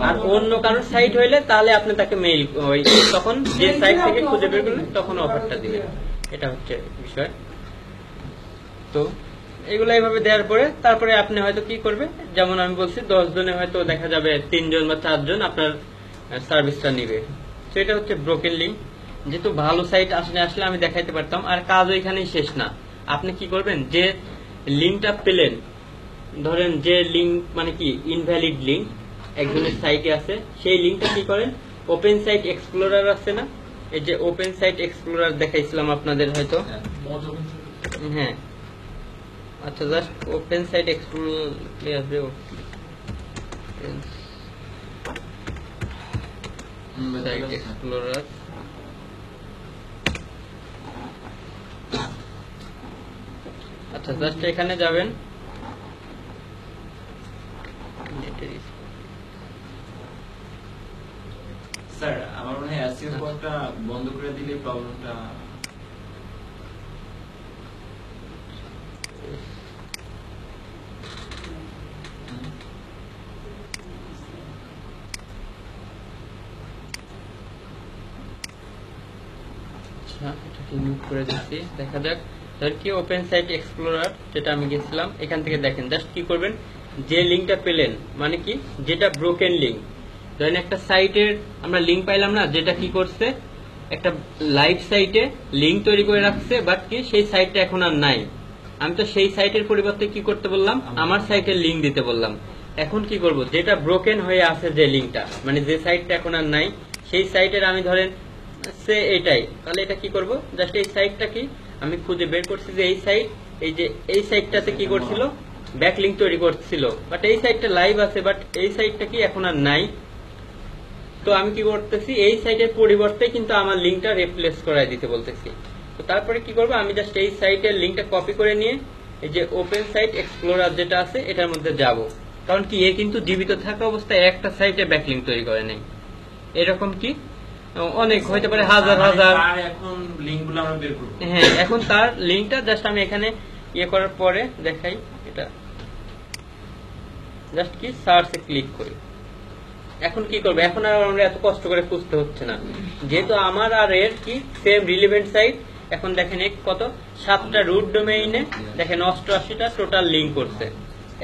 আর অন্য কারোর সাইট হইলে তাহলে আপনি তাকে মেইল ওই তখন যে সাইট থেকে খুঁজে বের করলেন তখন অফারটা দিবেন, এটা হচ্ছে বিষয়। তো এগুলো এইভাবে দেওয়ার পরে তারপরে আপনি হয়তো কি করবে, যেমন আমি বলছি 10 জনে হয়তো দেখা যাবে 3 জন বা 4 জন আপনার সার্ভিসটা নিবে। তো এটা হচ্ছে ব্রোকেন লিংক। যেহেতু ভালো সাইট আসলে আমি দেখাইতে পারতাম, আর কাজ ওইখানেই শেষ না। আপনি কি করবেন, যে লিংকটা পেলেন, ধরেন যে লিংক মানে কি ইনভ্যালিড লিংক একজনের সাইটে আছে, সেই লিংকটা কি করেন, ওপেন সাইট এক্সপ্লোরার আছে না, এই যে ওপেন সাইট এক্সপ্লোরার দেখাইছিলাম আপনাদের হয়তো, হ্যাঁ আচ্ছা জাস্ট ওপেন সাইট এক্সপ্লোরার আসবে, সাইট এক্সপ্লোরার, আচ্ছা জাস্ট এখানে যাবেন, স্যার আমার মনে হয় এসইও কোডটা বন্ধ করে দিলে প্রবলেমটা এটাকে মুভ করে দিচ্ছি। দেখা যাক ধর কি ওপেন সাইট এক্সপ্লোরার যেটা আমি গেছিলাম, এখান থেকে দেখেন জাস্ট কি করবেন, যে লিঙ্কটা পেলেন মানে কি যেটা ব্রোকেন লিঙ্ক, ধরেন একটা সাইটের আমরা লিঙ্ক পাইলাম না, যেটা কি করছে একটা লাইভ সাইটে লিঙ্ক তৈরি করে রাখছে, বাট কি সেই সাইটটা এখন আর নাই। আমি তো সেই সাইটের পরিবর্তে কি করতে বললাম, আমার সাইটের লিঙ্ক দিতে বললাম। এখন কি করব, যেটা ব্রোকেন হয়ে আছে যে লিঙ্কটা, মানে যে সাইটটা এখন আর নাই, সেই সাইটের আমি ধরেন সে এটাই, তাহলে এটা কি করব, জাস্ট এই সাইটটা কি আমি খুঁজে বের করছি যে এই সাইট, এই যে এই সাইটটাতে কি করছিল ব্যাকলিংক তৈরি করছিল, বাট এই সাইটটা লাইভ আছে, বাট এই সাইটটা কি এখন আর নাই। তো আমি কি করতেছি, এই সাইটের পরিবর্তে কিন্তু আমার লিঙ্কটা রিপ্লেস করাই দিতে বলতেছি। তো তারপরে কি করব, আমি জাস্ট এই সাইটের লিঙ্কটা কপি করে নিয়ে এই যে ওপেন সাইট এক্সপ্লোরার যেটা আছে এটার মধ্যে যাব, কারণ কি এ কিন্তু জীবিত থাকা অবস্থায় একটা সাইটে ব্যাকলিংক তৈরি করে নাই, এরকম কি অনেক হইতে পারে হাজার হাজার। এখন লিঙ্কগুলো আমরা বের করব। হ্যাঁ, এখন তার লিঙ্কটা জাস্ট আমি এখানে ইয়ে করার পরে দেখাই, এটা জাস্ট কি সার্চে ক্লিক করি। এখন কি করবো, এখন আর আমরা এত কষ্ট করে খুঁজতে হচ্ছে না, যেহেতু আমার আর এর কি সেম রিলেভেন্ট সাইট। এখন দেখেন কত 7টা রুট ডোমেইনে দেখেন 88টা টোটাল লিঙ্ক করছে।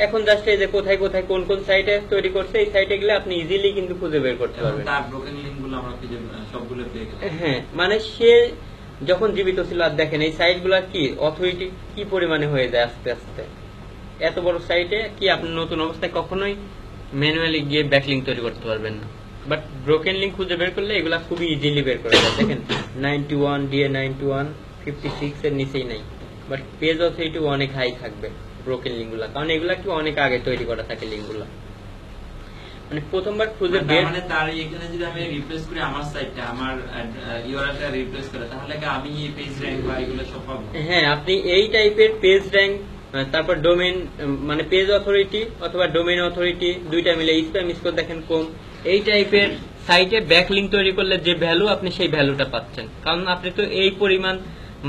এখন জাস্ট এই যে কোথায় কোথায় কোন কোন সাইটে তৈরি করছে, এই সাইটে গেলে আপনি ইজিলি কিন্তু খুঁজে বের করতে পারবেন। তার ব্রোকেন লিঙ্কগুলো আমরা খুঁজে সবগুলো পেয়ে গেলাম। হ্যাঁ, মানে সে যখন জীবিত ছিল, আর দেখেন এই সাইটগুলো কি অথরিটি কি পরিমাণে হয়ে যায় আস্তে আস্তে। এত বড় সাইটে কি আপনি নতুন অবস্থায় কখনোই ম্যানুয়ালি গিয়ে ব্যাকলিংক তৈরি করতে পারবেন না, বাট ব্রোকেন লিঙ্ক খুঁজে বের করলে এগুলা খুবই ইজিলি বের করা যায়। দেখেন 91 DA 91 56 এর নিচেই নাই, বাট পেজ অথরিটি অনেক হাই থাকবে ব্রোকেন লিঙ্কগুলা, কারণ এগুলা কি অনেক আগে তৈরি করা থাকে লিঙ্কগুলা। মানে প্রথমবার খুঁজে বের, মানে তার এখানে যদি আমি রিপ্লেস করি আমার সাইটটা, আমার ইউআরএলটা রিপ্লেস করে, তাহলে কি আমি পেজ র‍্যাঙ্ক বা এগুলো সব পাবো? হ্যাঁ, আপনি এই টাইপের পেজ র‍্যাঙ্ক, তারপর ডোমেইন মানে পেজ অথরিটি অথবা ডোমেইন অথরিটি দুইটা মিলে স্প্যাম স্কোর দেখেন কম, এই টাইপের সাইটে ব্যাকলিংক তৈরি করলে যে ভ্যালু আপনি সেই ভ্যালুটা পাচ্ছেন, কারণ আপনি তো এই পরিমাণ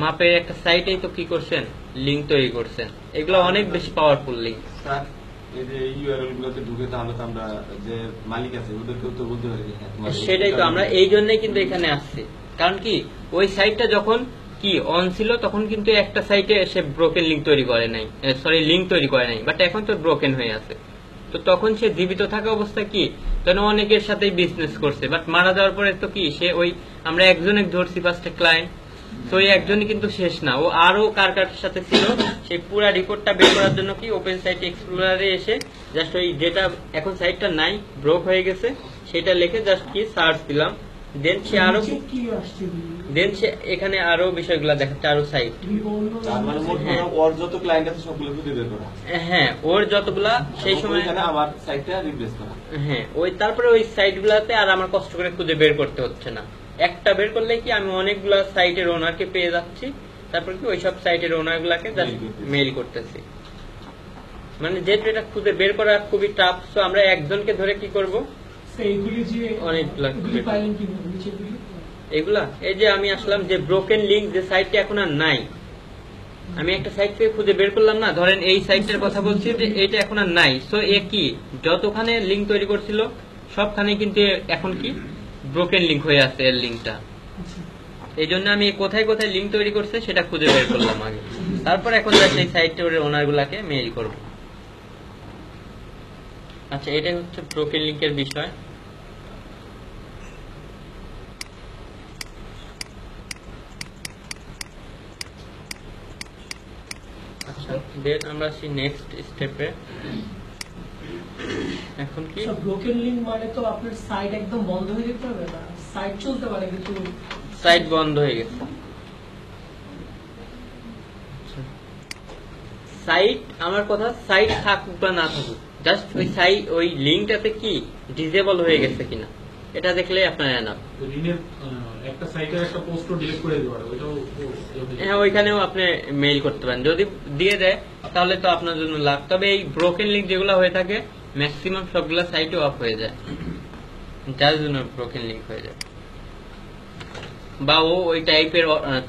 মাপের একটা সাইটেই তো কি করছেন লিঙ্ক তৈরি করছেন, এগুলো অনেক বেশি পাওয়ারফুল লিঙ্ক। স্যার এই যে ইউআরএল গুলোতে ঢুকে তাহলে তো আমরা যে মালিক আছে ওদেরকেও তো বলতে পারি যে হ্যাঁ তোমার সেটাই তো আমরা এই জন্যই কিন্তু এখানে আসছি, কারণ কি ওই সাইটটা যখন কি অন ছিল তখন কিন্তু একটা সাইটে সে ব্রোকেন লিঙ্ক তৈরি করে নাই, সরি লিঙ্ক তৈরি করে নাই, বাট এখন তো ব্রোকেন হয়ে আছে। তো তখন সে জীবিত থাকা অবস্থা কি তখন অনেকের সাথেই বিজনেস করছে, বাট মারা যাওয়ার পরে তো কি সে ওই আমরা একজনে ধরছি ফার্স্টে ক্লায়েন্ট, তো ওই একজনই কিন্তু শেষ না, ও আরো কার কার সাথে ছিল সেই পুরো রিপোর্টটা বের করার জন্য কি ওপেন সাইট এক্সপ্লোরারে এসে জাস্ট ওই যেটা এখন সাইটটা নাই ব্রোক হয়ে গেছে সেটা লিখে জাস্ট কি সার্চ দিলাম, দেন সে আরো এখানে আরো বিষয়গুলো দেখাচ্ছে, আরো সাইট। তার মানে মোট কথা ওর যত ক্লায়েন্ট আছে সবগুলো খুঁজে বের করা। হ্যাঁ, ওর যতগুলা সেই সময় আমার সাইটটা রিপ্লেস করা। হ্যাঁ, ওই তারপরে ওই সাইটগুলোতে আর আমার কষ্ট করে খুঁজে বের করতে হচ্ছে না, একটা বের করলে কি আমি অনেকগুলা সাইটের ওনারকে পেয়ে যাচ্ছি, তারপর কি ওইসব সাইটের ওনারগুলাকে জাস্ট মেইল করতেছি। মানে যেহেতু এটা খুঁজে বের করা খুবই টাফ, তো আমরা একজনকে ধরে কি করব অনেকগুলা এগুলা এই যে আমি আসলাম যে ব্রোকেন লিঙ্ক যে সাইটটা এখন আর নাই, আমি একটা সাইট থেকে খুঁজে বের করলাম না, ধরেন এই সাইটটার কথা বলছি যে এটা এখন আর নাই, সো এ কি যতখানে লিঙ্ক তৈরি করছিল সবখানে কিন্তু এখন কি ব্রোকেন লিঙ্ক হয়ে আছে এর লিঙ্কটা। এই জন্য আমি কোথায় কোথায় লিঙ্ক তৈরি করছে সেটা খুঁজে বের করলাম আগে, তারপর এখন সেই সাইটের ওনার গুলাকে মেইল করব। আচ্ছা, এটাই হচ্ছে ব্রোকেন লিঙ্কের বিষয়। আচ্ছা, দেন আমরা আসি নেক্সট স্টেপে। এখন কি ব্রোকেন লিংক মানে তো আপনার সাইট একদম বন্ধ হয়ে যেতে হবে না, সাইট চলতে পারে কিন্তু সাইট বন্ধ হয়ে গেছে। সাইট আমার কথা সাইট থাকুক বা না থাকুক, জাস্ট ওই সাইট ওই লিংকটাতে কি ডিসেবল হয়ে গেছে কিনা এটা দেখলে আপনার এনাফ। একটা সাইটের একটা পোস্টও ডিলিট করে দিতে পারে, ওইটাও হ্যাঁ, ওইখানেও আপনি মেইল করতে পারেন, যদি দিয়ে দেয় তাহলে তো আপনার জন্য লাভ। তবে এই ব্রোকেন লিঙ্ক যেগুলো হয়ে থাকে ম্যাক্সিমাম সবগুলা সাইটে অফ হয়ে যায়, যার জন্য ব্রোকেন লিঙ্ক হয়ে যায়। বা ও ওই টাইপের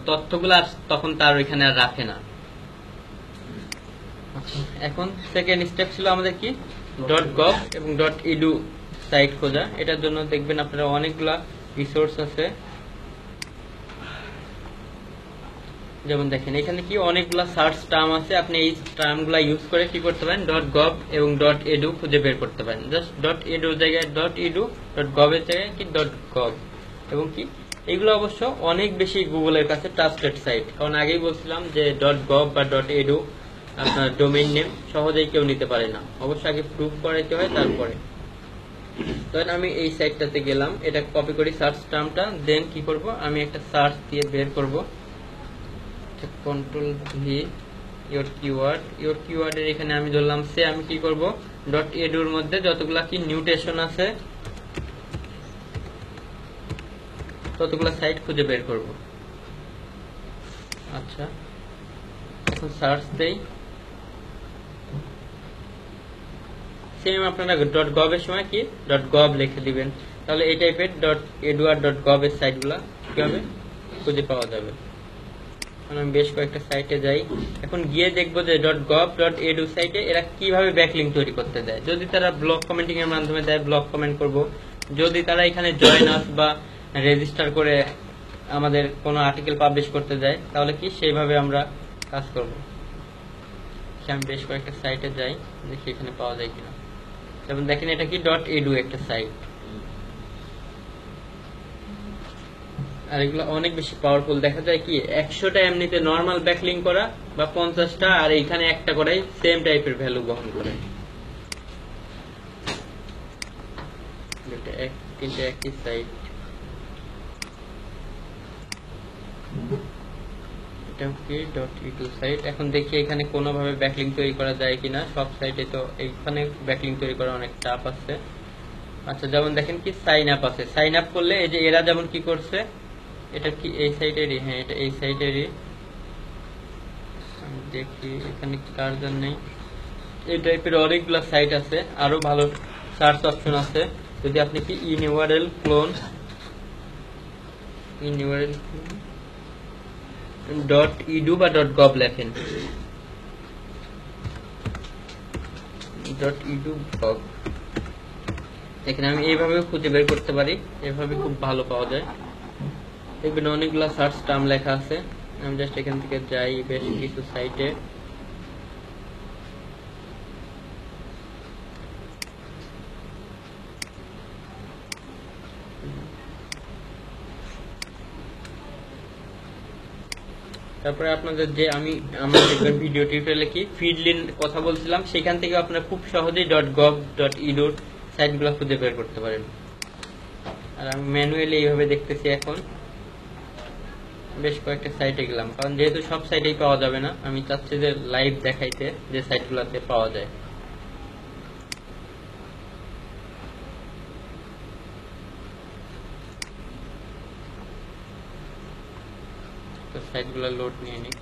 তথ্যগুলো তখন তার ওইখানে আর রাখে না। এখন সেকেন্ড স্টেপ ছিল আমাদের কি .gov এবং .edu সাইট খোঁজা। এটার জন্য দেখবেন আপনারা অনেকগুলা রিসোর্স আছে, যেমন দেখেন এখানে কি অনেকগুলা সার্চ টার্ম আছে, আপনি এই টার্মগুলা ইউজ করে কি করতে পারেন .gov এবং .edu খুঁজে বের করতে পারেন। জাস্ট .edu এর জায়গায় .edu, .gov এর জায়গায় কি .gov, এবং কি এগুলো অবশ্য অনেক বেশি গুগলের কাছে ট্রাস্টেড সাইট, কারণ আগেই বলছিলাম যে .gov বা .edu আপনার ডোমেইন নেম সহজেই কেউ নিতে পারে না, অবশ্য আগে প্রুফ করাইতে হয় তারপরে। ধরেন আমি এই সাইটটাতে গেলাম, এটা কপি করি সার্চ টার্মটা, দেন কি করব আমি একটা সার্চ দিয়ে বের করব, কন্ট্রোল ভি ইওর কিওয়ার্ড এর এখানে আমি ধরলাম সে, আমি কি করব .edu এর মধ্যে যতগুলা কি নিউটেশন আছে ততগুলা সাইট খুঁজে বের করব। আচ্ছা, এখন সার্চ দেই, সেম আপনারা .gov এর সময় কি .gov লিখে দিবেন, তাহলে এই টাইপের .edu আর .gov এর সাইটগুলা কি হবে খুঁজে পাওয়া যাবে। আমি বেশ কয়েকটা সাইটে যাই, এখন গিয়ে দেখবো যে .gov .edu সাইটে এরা কিভাবে ব্যাকলিংক তৈরি করতে দেয়। যদি তারা ব্লক কমেন্টিং এর মাধ্যমে দেয় ব্লক কমেন্ট করব, যদি তারা এখানে জয়েন আস বা রেজিস্টার করে আমাদের কোনো আর্টিকেল পাবলিশ করতে দেয় তাহলে কি সেইভাবে আমরা কাজ করব। আমি বেশ কয়েকটা সাইটে যাই, দেখি এখানে পাওয়া যায় কিনা। যেমন দেখেন এটা কি .edu একটা সাইট, আর এগুলো অনেক বেশি পাওয়ারফুল। দেখা যায় কি 100টা এমনিতে নর্মাল ব্যাকলিং করা বা 50টা, আর এইখানে একটা করাই সেম টাইপের ভ্যালু বহন করে। কিন্তু একই সাইট, এটা কি .edu সাইট। এখন দেখি এখানে কোনোভাবে ব্যাকলিং তৈরি করা যায় কিনা। সব সাইটে তো এইখানে ব্যাকলিং তৈরি করা অনেক টাফ আছে। আচ্ছা, যেমন দেখেন কি সাইন আপ আছে, সাইন আপ করলে এই যে এরা যেমন কি করছে, এটা কি এই সাইটেরই, হ্যাঁ এটা এই সাইটেরই। দেখি এখানে কার জন্য এই টাইপের অনেকগুলো সাইট আছে, আরো ভালো সার্চ অপশন আছে। যদি আপনি কি ইউআরএল ক্লোন .edu বা .gov লেখেন, .edu gov, এখানে আমি এইভাবে খুঁজে বের করতে পারি, এভাবে খুব ভালো পাওয়া যায়। দেখবেন অনেকগুলো সার্চ টার্ম লেখা আছে। আমি জাস্ট এখান থেকে যাই বেশ কিছু সাইটে, তারপরে আপনাদের যে আমরা দেখবেন ভিডিও টিউটোরিয়ালে কি ফিডলিন কথা বলছিলাম, সেখান থেকে আপনারা খুব সহজেই .gov .edu সাইটগুলো খুঁজে বের করতে পারেন। আর আমি ম্যানুয়ালি এইভাবে দেখতেছি। এখন বেশ কয়েকটা সাইটে গেলাম, কারণ যেহেতু সব সাইটেই পাওয়া যাবে না, আমি চাচ্ছি যে লাইভ দেখাইতে যে সাইটগুলোতে পাওয়া যায়। তো সাইটগুলো লোড নিয়ে নিই,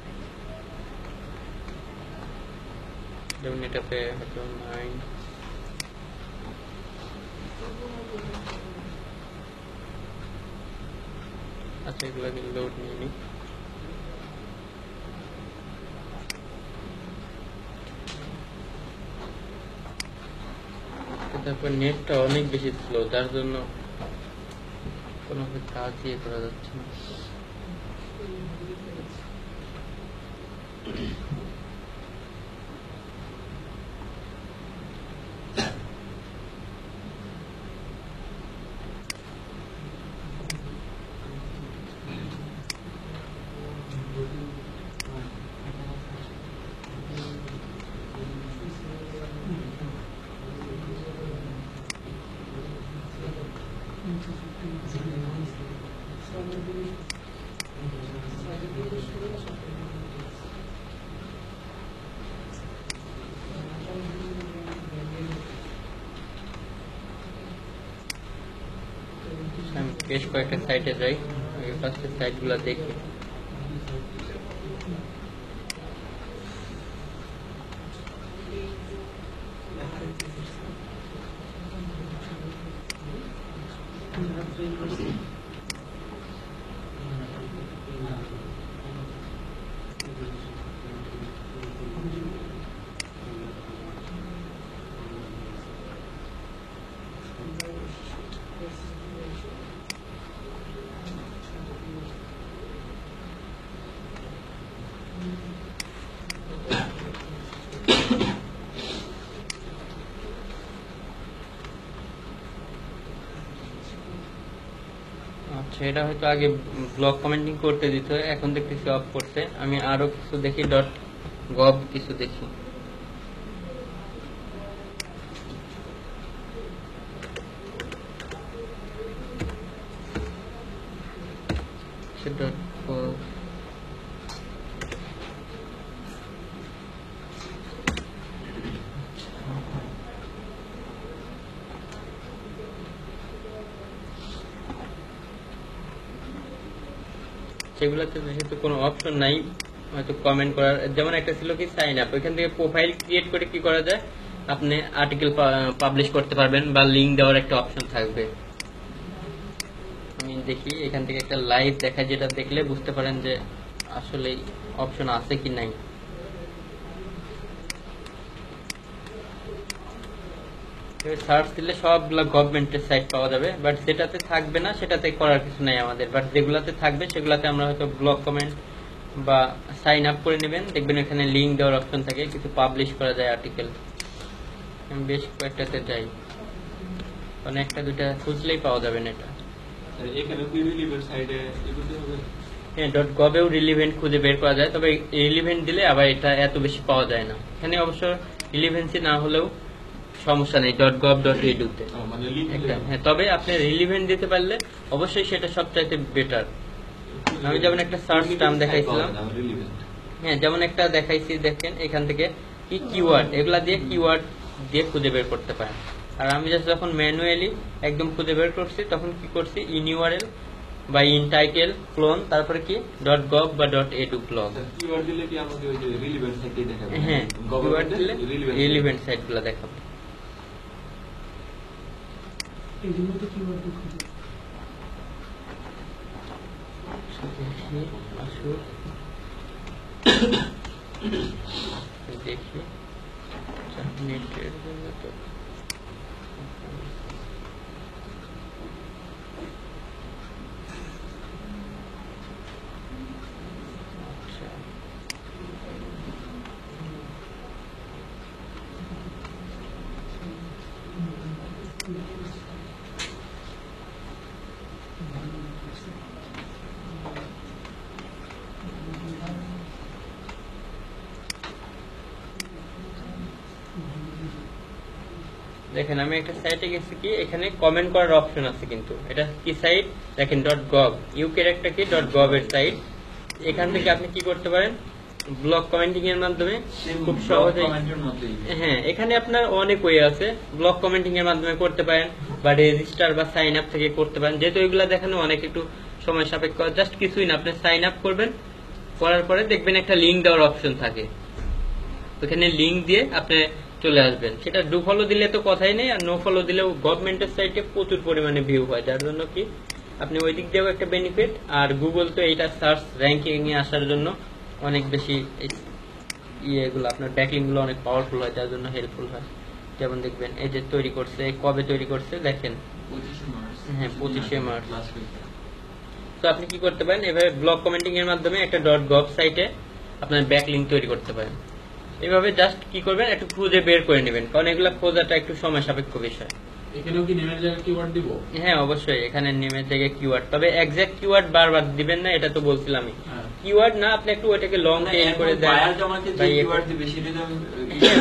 যেমন এটাতে হয়তো 9, আচ্ছা এগুলোকে লোড নিয়ে নিই। তারপর নেটটা অনেক বেশি স্লো, যার জন্য কোনো কাজ ইয়ে করা যাচ্ছে না। আমি বেশ কয়েকটা সাইটে যাই, ফার্স্টে সাইটগুলো দেখি। আচ্ছা, এটা হয়তো আগে ব্লগ কমেন্টিং করতে দিত, এখন দেখতেছি অফ করতে। আমি আরো কিছু দেখি, ডট গভ কিছু দেখি। ডট গভ সেগুলোতে যেহেতু কোনো অপশন নাই হয়তো কমেন্ট করার, যেমন একটা ছিল কি সাইন আপ, ওইখান থেকে প্রোফাইল ক্রিয়েট করে কি করা যায়, আপনি আর্টিকেল পাবলিশ করতে পারবেন বা লিঙ্ক দেওয়ার একটা অপশন থাকবে। আমি দেখি এখান থেকে একটা লাইভ দেখা, যেটা দেখলে বুঝতে পারেন যে আসলে অপশন আছে কি নাই। সার্চ দিলে সবগুলা গভর্নমেন্টের সাইট পাওয়া যাবে, বাট যেটাতে থাকবে না সেটাতে করার কিছু নাই আমাদের, বাট যেগুলাতে থাকবে সেগুলাতে আমরা হয়তো ব্লগ কমেন্ট বা সাইন আপ করে নেবেন, দেখবেন এখানে লিঙ্ক দেওয়ার অপশন থাকে, কিছু পাবলিশ করা যায় আর্টিকেল। আমি বেশ কয়েকটাতে যাই, কারণ একটা দুইটা খুঁজলেই পাওয়া যাবে না এটা। এখানে কি রিলিভেন্ট সাইডে এগুলো হবে? হ্যাঁ, ডট গভেও রিলিভেন্ট খুঁজে বের করা যায়, তবে রিলিভেন্ট দিলে আবার এটা এত বেশি পাওয়া যায় না। এখানে অবশ্য রিলিভেন্সি না হলেও সমস্যা নেই ডট গভ ডট এডুতে। মানে লিঙ্ক হ্যাঁ, তবে আপনি রিলিভেন্ট দিতে পারলে অবশ্যই সেটা সবচাইতে বেটার। আমি যেমন একটা সার্চ টার্ম দেখাইছিলাম, হ্যাঁ যেমন একটা দেখাইছি, দেখেন এখান থেকে কি কিওয়ার্ড, এগুলা দিয়ে কিওয়ার্ড দিয়ে খুঁজে বের করতে পারেন। আর আমি জাস্ট যখন ম্যানুয়ালি একদম খুঁজে বের করছি, তখন কি করছি, ইন ইউআরএল বা ইন টাইটেল ক্লোন, তারপরে কি ডট গভ বা ডট এডু ব্লগ। কিওয়ার্ড দিলে কি আমাকে ওই যে রিলেভেন্ট সাইটে দেখাবে? হ্যাঁ, কিওয়ার্ড দিলে রিলেভেন্ট সাইটগুলো দেখাবে। এর মধ্যে কিওয়ার্ড খুঁজে দেখি নেটের জন্য তো দেখেন আমি একটা সাইটে গেছি, কি এখানে কমেন্ট করার অপশন আছে, কিন্তু এটা কি সাইট দেখেন, ডট গভ ইউকের একটা কি ডট গভ এর সাইট। এখান থেকে আপনি কি করতে পারেন, ব্লগ কমেন্টিং এর মাধ্যমে খুব সহজেই, হ্যাঁ এখানে আপনার অনেক ওয়ে আছে, ব্লগ কমেন্টিং এর মাধ্যমে করতে পারেন বা রেজিস্টার বা সাইন আপ থেকে করতে পারেন। যেহেতু এগুলা দেখানো অনেক একটু সময় সাপেক্ষ, জাস্ট কিছুই না, আপনি সাইন আপ করবেন, করার পরে দেখবেন একটা লিঙ্ক দেওয়ার অপশন থাকে, ওখানে লিঙ্ক দিয়ে আপনি চলে আসবেন। সেটা ডু ফলো দিলে তো কথাই নেই, আর নো ফলো দিলেও গভর্নমেন্টের সাইটে প্রচুর পরিমাণে ভিউ হয়, যার জন্য কি আপনি ওই দিক দিয়েও একটা বেনিফিট। আর গুগল তো এইটা সার্চ র্যাঙ্কিং এ আসার জন্য অনেক বেশি ইয়েগুলো, আপনার ব্যাকলিং গুলো অনেক পাওয়ারফুল হয়, যার জন্য হেল্পফুল হয়। যেমন দেখবেন এই যে তৈরি করছে, কবে তৈরি করছে দেখেন, হ্যাঁ 25শে মার্চ। তো আপনি কি করতে পারেন, এভাবে ব্লগ কমেন্টিং এর মাধ্যমে একটা ডট গভ সাইটে আপনার ব্যাকলিং তৈরি করতে পারেন। এভাবে জাস্ট কি করবেন, একটু খুঁজে বের করে নেবেন, কারণ এগুলা খোঁজাটা একটু সময় সাপেক্ষ বিষয়। এখানেও কি নেমের জায়গায় কিওয়ার্ড দিব? হ্যাঁ অবশ্যই, এখানে নেমের জায়গায় কিওয়ার্ড, তবে এক্সাক্ট কিওয়ার্ড বারবার দিবেন না, এটা তো বলছিলামই। কিওয়ার্ড না, আপনি একটু ওইটাকে লং টেন করে দেন,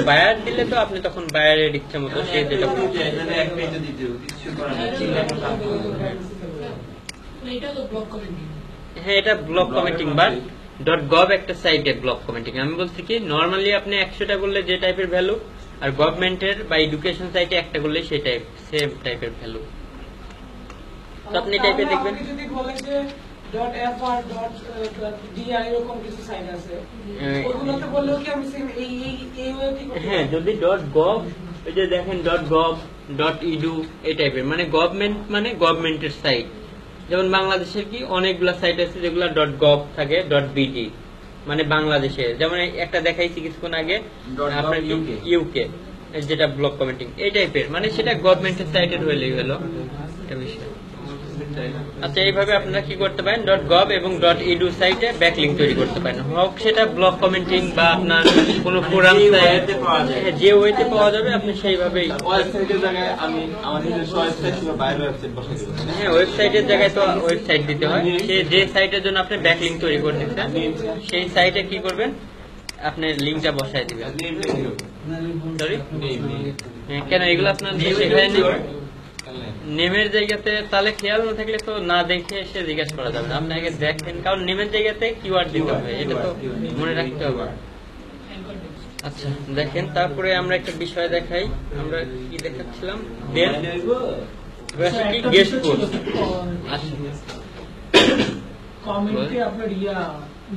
বায়ার দিলে তো আপনি তখন বায়ারের ইচ্ছা মতো সে যেটা হ্যাঁ এটা ব্লগ কমেন্টিং বা ডট গভ একটা সাইটে ব্লগ কমেন্টিং। আমি বলছি কি নর্মালি আপনি 100টা করলে যে টাইপের ভ্যালু, আর গভর্নমেন্টের বা এডুকেশন সাইটে একটা করলে সেই টাইপ সেম টাইপের ভ্যালু। তো আপনি টাইপে দেখবেন যদি বলে যে ডট এফআর ডট ডিআই এরকম কিছু সাইট আছে, ওগুলোতে বললেও কি আমি সেম এই ওয়েতে করতে? হ্যাঁ, যদি ডট গভ, এই যে দেখেন ডট গভ ডট ইডু এই টাইপের, মানে গভর্নমেন্ট মানে গভর্নমেন্টের সাইট। যেমন বাংলাদেশের কি অনেকগুলা সাইট আছে যেগুলো ডট গভ থাকে, ডট বিডি মানে বাংলাদেশের, যেমন একটা দেখাইছি কিছুক্ষণ আগে আপনার ইউকে যেটা ব্লগ কমেন্টিং এই টাইপের, মানে সেটা গভর্নমেন্টের সাইটের হইলেই হলো এটা বিষয়। আচ্ছা, এইভাবে আপনারা কি করতে পারেন, .gov এবং .edu সাইটে ব্যাকলিংক তৈরি করতে পারেন, হোক সেটা ব্লগ কমেন্টিং বা আপনার কোনো ফোরাম সাইট, যে ওয়েতে পাওয়া যাবে আপনি সেইভাবেই। ওয়েবসাইটের জায়গায় আমি আমার নিজস্ব ওয়েবসাইট কিংবা বাইরের ওয়েবসাইট বসাই দেব। হ্যাঁ, ওয়েবসাইটের জায়গায় তো ওয়েবসাইট দিতে হয়, সে যে সাইটের জন্য আপনি ব্যাকলিংক তৈরি করতেছেন সেই সাইটে কি করবেন, আপনি লিঙ্কটা বসায় দিবেন। সরি, কেন এগুলো আপনার শেখায় নেই? নেমের জায়গাতে তাহলে খেয়াল না থাকলে তো না দেখে এসে জিজ্ঞাসা করা যাবে না, আপনাকে দেখেন, কারণ নেমের জায়গাতে কিওয়ার্ড দিতে হবে, এটা তো মনে রাখতে হবে। আচ্ছা দেখেন, তারপরে আমরা একটা বিষয় দেখাই, আমরা কি দেখাচ্ছিলাম, গেস্ট পোস্ট। কমেন্টে আপনার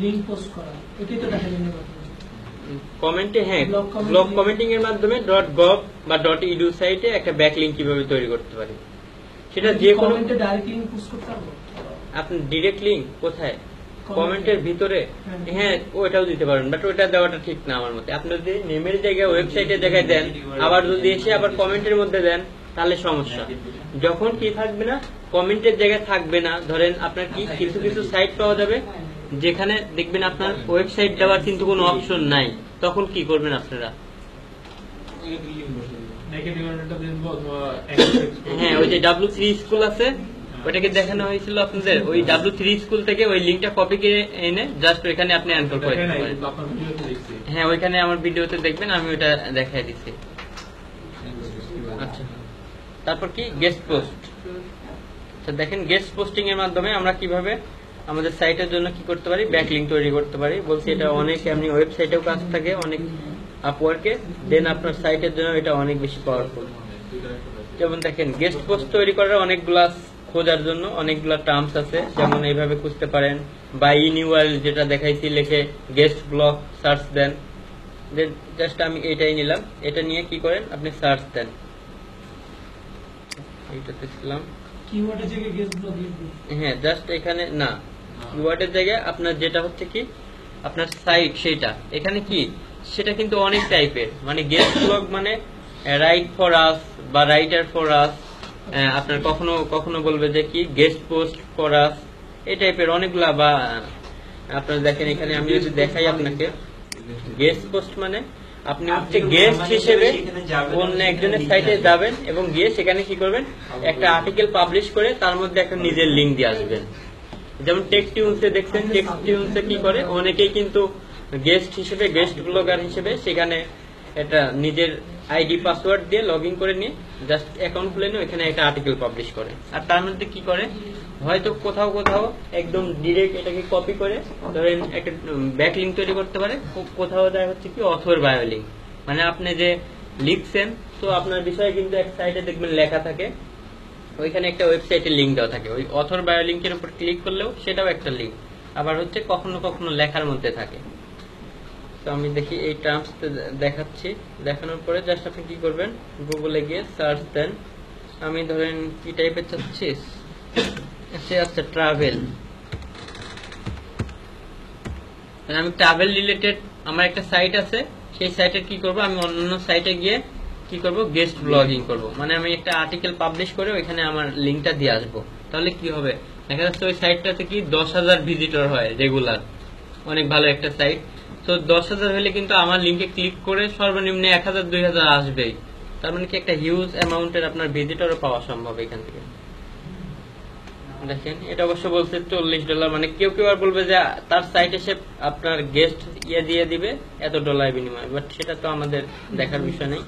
লিংক পোস্ট করা, এটাই তো দেখা যায় না কমেন্টে। হ্যাঁ, ব্লগ কমেন্টিং এর মাধ্যমে .gov বা .edu সাইটে একটা ব্যাকলিংক কিভাবে তৈরি করতে পারি, সেটা যে কোনো কমেন্টে ডাইরেক্ট লিংক পোস্ট করতে পারবো। আপনি ডিরেক্ট লিংক কোথায়, কমেন্টের ভিতরে? হ্যাঁ, ওটাও দিতে পারেন, বাট ওটা দেওয়াটা ঠিক না আমার মতে। আপনি যদি নেমের জায়গায় ওয়েবসাইটের জায়গায় দেন, আবার যদি এসে আবার কমেন্টের মধ্যে দেন, তাহলে সমস্যা। যখন কি থাকবে না, কমেন্টের জায়গায় থাকবে না, ধরেন আপনার কি কিছু কিছু সাইট পাওয়া যাবে যেখানে দেখবেন আপনার ওয়েবসাইট দেওয়ার কিন্তু কোনো অপশন নাই, তখন কি করবেন আপনারা? হ্যাঁ, ওই যে W3 স্কুল আছে, ওটাকে দেখানো হয়েছিল আপনাদের, ওই W3 স্কুল থেকে ওই লিঙ্কটা কপি করে এনে জাস্ট ওইখানে আপনি এন্টার করে দিতে পারেন। হ্যাঁ, ওইখানে আমার ভিডিওতে দেখবেন, আমি ওটা দেখাই দিচ্ছি। আচ্ছা, তারপর কি গেস্ট পোস্ট। আচ্ছা দেখেন, গেস্ট পোস্টিং এর মাধ্যমে আমরা কিভাবে আমাদের সাইটের জন্য কি করতে পারি, ব্যাকলিংক তৈরি করতে পারি। বলছি এটা অনেক, এমনি ওয়েবসাইটেও কাজ থাকে অনেক আপওয়ার্কে, দেন আপনার সাইটের জন্য এটা অনেক বেশি পাওয়ারফুল। যেমন দেখেন, গেস্ট পোস্ট তৈরি করার অনেকগুলা, খোঁজার জন্য অনেকগুলা টার্মস আছে, যেমন এইভাবে খুঁজতে পারেন, বা ইউআরএল যেটা দেখাইছি লিখে গেস্ট ব্লগ সার্চ দেন, দেন জাস্ট আমি এটাই নিলাম, এটা নিয়ে কি করেন আপনি সার্চ দেন, এইটাতে ছিলাম। কিওয়ার্ডের জায়গায় গেস্ট ব্লগ লিখবো। হ্যাঁ, জাস্ট এখানে না, কিওয়ার্ডের জায়গায় আপনার যেটা হচ্ছে কি আপনার সাইট, সেটা এখানে কি সেটা কিন্তু অনেক টাইপের, মানে গেস্ট ব্লগ মানে রাইট ফর আস বা রাইটার ফর আস, আপনার কখনো কখনো বলবে যে কি গেস্ট পোস্ট ফর আস, এই টাইপের অনেকগুলা। বা আপনার দেখেন এখানে আমি যদি দেখাই আপনাকে, গেস্ট পোস্ট মানে আপনি হচ্ছে গেস্ট হিসেবে অন্য একজনের সাইটে যাবেন এবং গিয়ে সেখানে কি করবেন, একটা আর্টিকেল পাবলিশ করে তার মধ্যে একটা নিজের লিঙ্ক দিয়ে আসবেন। যেমন টেকটিউনসে দেখছেন, টেকটিউনসে কি করে অনেকেই কিন্তু গেস্ট হিসেবে, গেস্ট ব্লগার হিসেবে সেখানে এটা নিজের আইডি পাসওয়ার্ড দিয়ে লগ ইন করে নিয়ে জাস্ট অ্যাকাউন্ট খুলে নিয়ে ওইখানে একটা আর্টিকেল পাবলিশ করে। আর তার মধ্যে কি করে, হয়তো কোথাও কোথাও একদম ডিরেক্ট এটাকে কপি করে ধরেন একটা ব্যাকলিংক তৈরি করতে পারে, কোথাও দেখা হচ্ছে কি অথর বায়ো লিঙ্ক, মানে আপনি যে লিখছেন তো আপনার বিষয়ে কিন্তু এক সাইটে দেখবেন লেখা থাকে, ওইখানে একটা ওয়েবসাইটের লিঙ্ক দেওয়া থাকে, ওই অথর বায়ো লিঙ্কের উপর ক্লিক করলেও সেটাও একটা লিঙ্ক, আবার হচ্ছে কখনো কখনো লেখার মধ্যে থাকে। তো আমি দেখি এই টার্মস দেখাচ্ছি, দেখানোর পরে জাস্ট আপনি কি করবেন, গুগলে গিয়ে সার্চ দেন। আমি ধরেন কি টাইপের চাচ্ছি, আচ্ছা ট্রাভেল, আমি ট্রাভেল রিলেটেড আমার একটা সাইট আছে, সেই সাইটে কি করব, আমি অন্য সাইটে গিয়ে কি করব, গেস্ট ব্লগিং করব, মানে আমি একটা আর্টিকেল পাবলিশ করে ওইখানে আমার লিঙ্কটা দিয়ে আসবো। তাহলে কি হবে, দেখা যাচ্ছে ওই সাইটটাতে কি 10,000 ভিজিটর হয় রেগুলার, অনেক ভালো একটা সাইট। তো 10,000 হলে কিন্তু আমার লিঙ্কে ক্লিক করে সর্বনিম্ন 1,000-2,000 আসবেই, তার মানে কি একটা হিউজ অ্যামাউন্টের আপনার ভিজিটরও পাওয়া সম্ভব এখান থেকে। দেখেন এটা অবশ্য বলছে $40, মানে কেউ কেউ আর বলবে যে তার সাইটে সে আপনার গেস্ট দিয়ে দিবে এত ডলার বিনিময়ে, বাট সেটা তো আমাদের দেখার বিষয় নেই।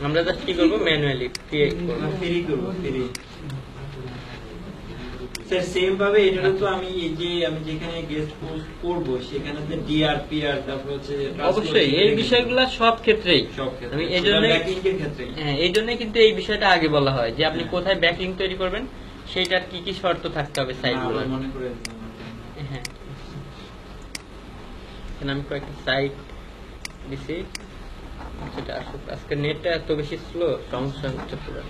আমরা জাস্ট কি করবো, ম্যানুয়ালি ক্রিয়েট করবো, ফ্রি করবো, ফ্রি। স্যার সেম ভাবে এটারও তো আমি এই যে আমি যেখানে গেস্ট পোস্ট করব সেখানে তো ডিআরপিআর, তারপর হচ্ছে অবশ্যই এই বিষয়গুলো সব ক্ষেত্রেই, আমি এই জন্য ব্যাকলিংকের ক্ষেত্রে, হ্যাঁ এই জন্য কিন্তু এই বিষয়টা আগে বলা হয় যে আপনি কোথায় ব্যাকলিংক তৈরি করবেন সেটার কি কি শর্ত থাকতে হবে সাইটগুলো। মনে করে হ্যাঁ, আমি কয়েকটা সাইট দিছি, সেটা আজকে নেটটা এত বেশি স্লো, সমস্যা হচ্ছে পুরো।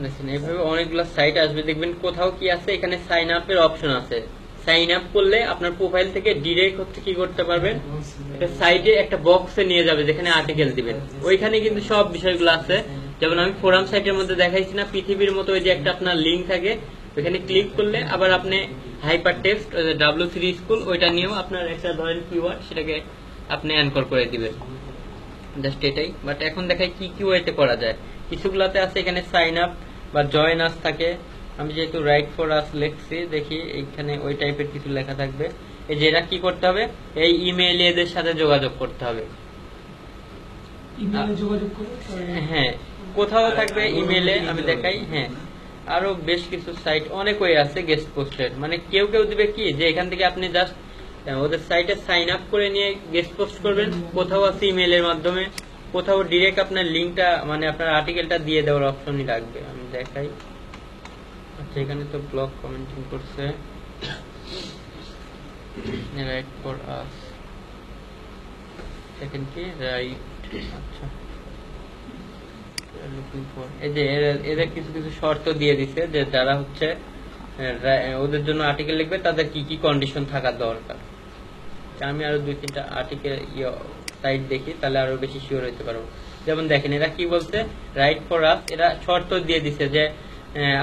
দেখেন এইভাবে অনেকগুলো সাইট আসবে, দেখবেন কোথাও কি আছে এখানে সাইন আপের অপশন আছে। সাইন আপ করলে আপনার প্রোফাইল থেকে ডিরেক্ট হচ্ছে কি করতে পারবেন, একটা সাইটে একটা বক্সে নিয়ে যাবে যেখানে আর্টিকেল দিবেন, ওইখানে কিন্তু সব বিষয়গুলো আছে। যেমন আমি ফোরাম সাইটের মধ্যে দেখাইছি না, পৃথিবীর মতো ওই যে একটা আপনার লিঙ্ক থাকে, ওইখানে ক্লিক করলে আবার আপনি হাইপার টেক্সট W3 স্কুল ওইটা নিয়েও আপনার একটা ধরেন কিওয়ার্ড সেটাকে আপনি অ্যানকর করে দিবেন, জাস্ট এটাই। বাট এখন দেখাই কি কি ওয়েতে করা যায়। কিছুগুলাতে আছে এখানে সাইন আপ বা জয়েন আস থাকে। আমি যেহেতু রাইট ফর আস লিখছি, দেখি এইখানে ওই টাইপের কিছু লেখা থাকবে। এই যেটা কি করতে হবে, এই ইমেইলে এদের সাথে যোগাযোগ করতে হবে। ইমেইলে যোগাযোগ করে হ্যাঁ, কোথাও থাকবে ইমেইলে, আমি দেখাই। হ্যাঁ, আরো বেশ কিছু সাইট অনেক ওয়ে আছে গেস্ট পোস্টের। মানে কেউ কেউ দিবে কি যে এখান থেকে আপনি জাস্ট ওদের সাইটে সাইন আপ করে নিয়ে গেস্ট পোস্ট করবেন, কোথাও আছে ইমেইলের মাধ্যমে, কোথাও ডিরেক্ট আপনার লিঙ্কটা মানে আপনার আর্টিকেলটা দিয়ে দেওয়ার অপশনই রাখবে। আমি দেখাই। আচ্ছা, এখানে তো ব্লগ কমেন্টিং করছে রাইট ফর আস, দেখেন কি রাইট। আচ্ছা, এই যে এদের কিছু কিছু শর্ত দিয়ে দিছে যে যারা হচ্ছে ওদের জন্য আর্টিকেল লিখবে তাদের কি কি কন্ডিশন থাকা দরকার। আমি আরো 2-3টা আর্টিকেল সাইট দেখি, তাহলে আরো বেশি শিওর হইতে পারবো। যেমন দেখেন এরা কি বলছে, রাইট ফর আস, এরা শর্ত দিয়ে দিছে যে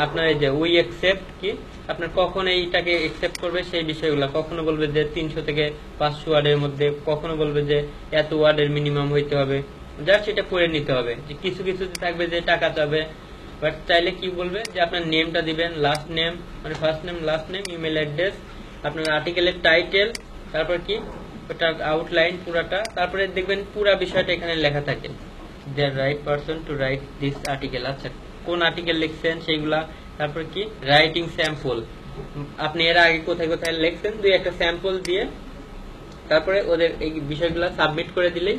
আপনার এই যে উই অ্যাকসেপ্ট, কি আপনার কখন এইটাকে অ্যাকসেপ্ট করবে সেই বিষয়গুলো। কখনো বলবে যে 300 থেকে 500 ওয়ার্ডের মধ্যে, কখনো বলবে যে এত ওয়ার্ডের মিনিমাম হইতে হবে, জাস্ট সেটা পড়ে নিতে হবে। যে কিছু কিছু থাকবে যে টাকা চাবে, বাট চাইলে কি বলবে যে আপনার নেমটা দিবেন, লাস্ট নেম মানে first name last name, email address, আপনার আর্টিকেলের টাইটেল, তারপর কি ওটা আউটলাইন পুরাটা, তারপরে দেখবেন পুরা বিষয়টা এখানে লেখা থাকে, the right person two right this article. আচ্ছা, কোন আর্টিকেল লিখছেন সেইগুলা, তারপর কি রাইটিং স্যাম্পল, আপনি এর আগে কোথায় কোথায় লিখছেন 2-1টা স্যাম্পল দিয়ে তারপরে ওদের এই বিষয়গুলো সাবমিট করে দিলেই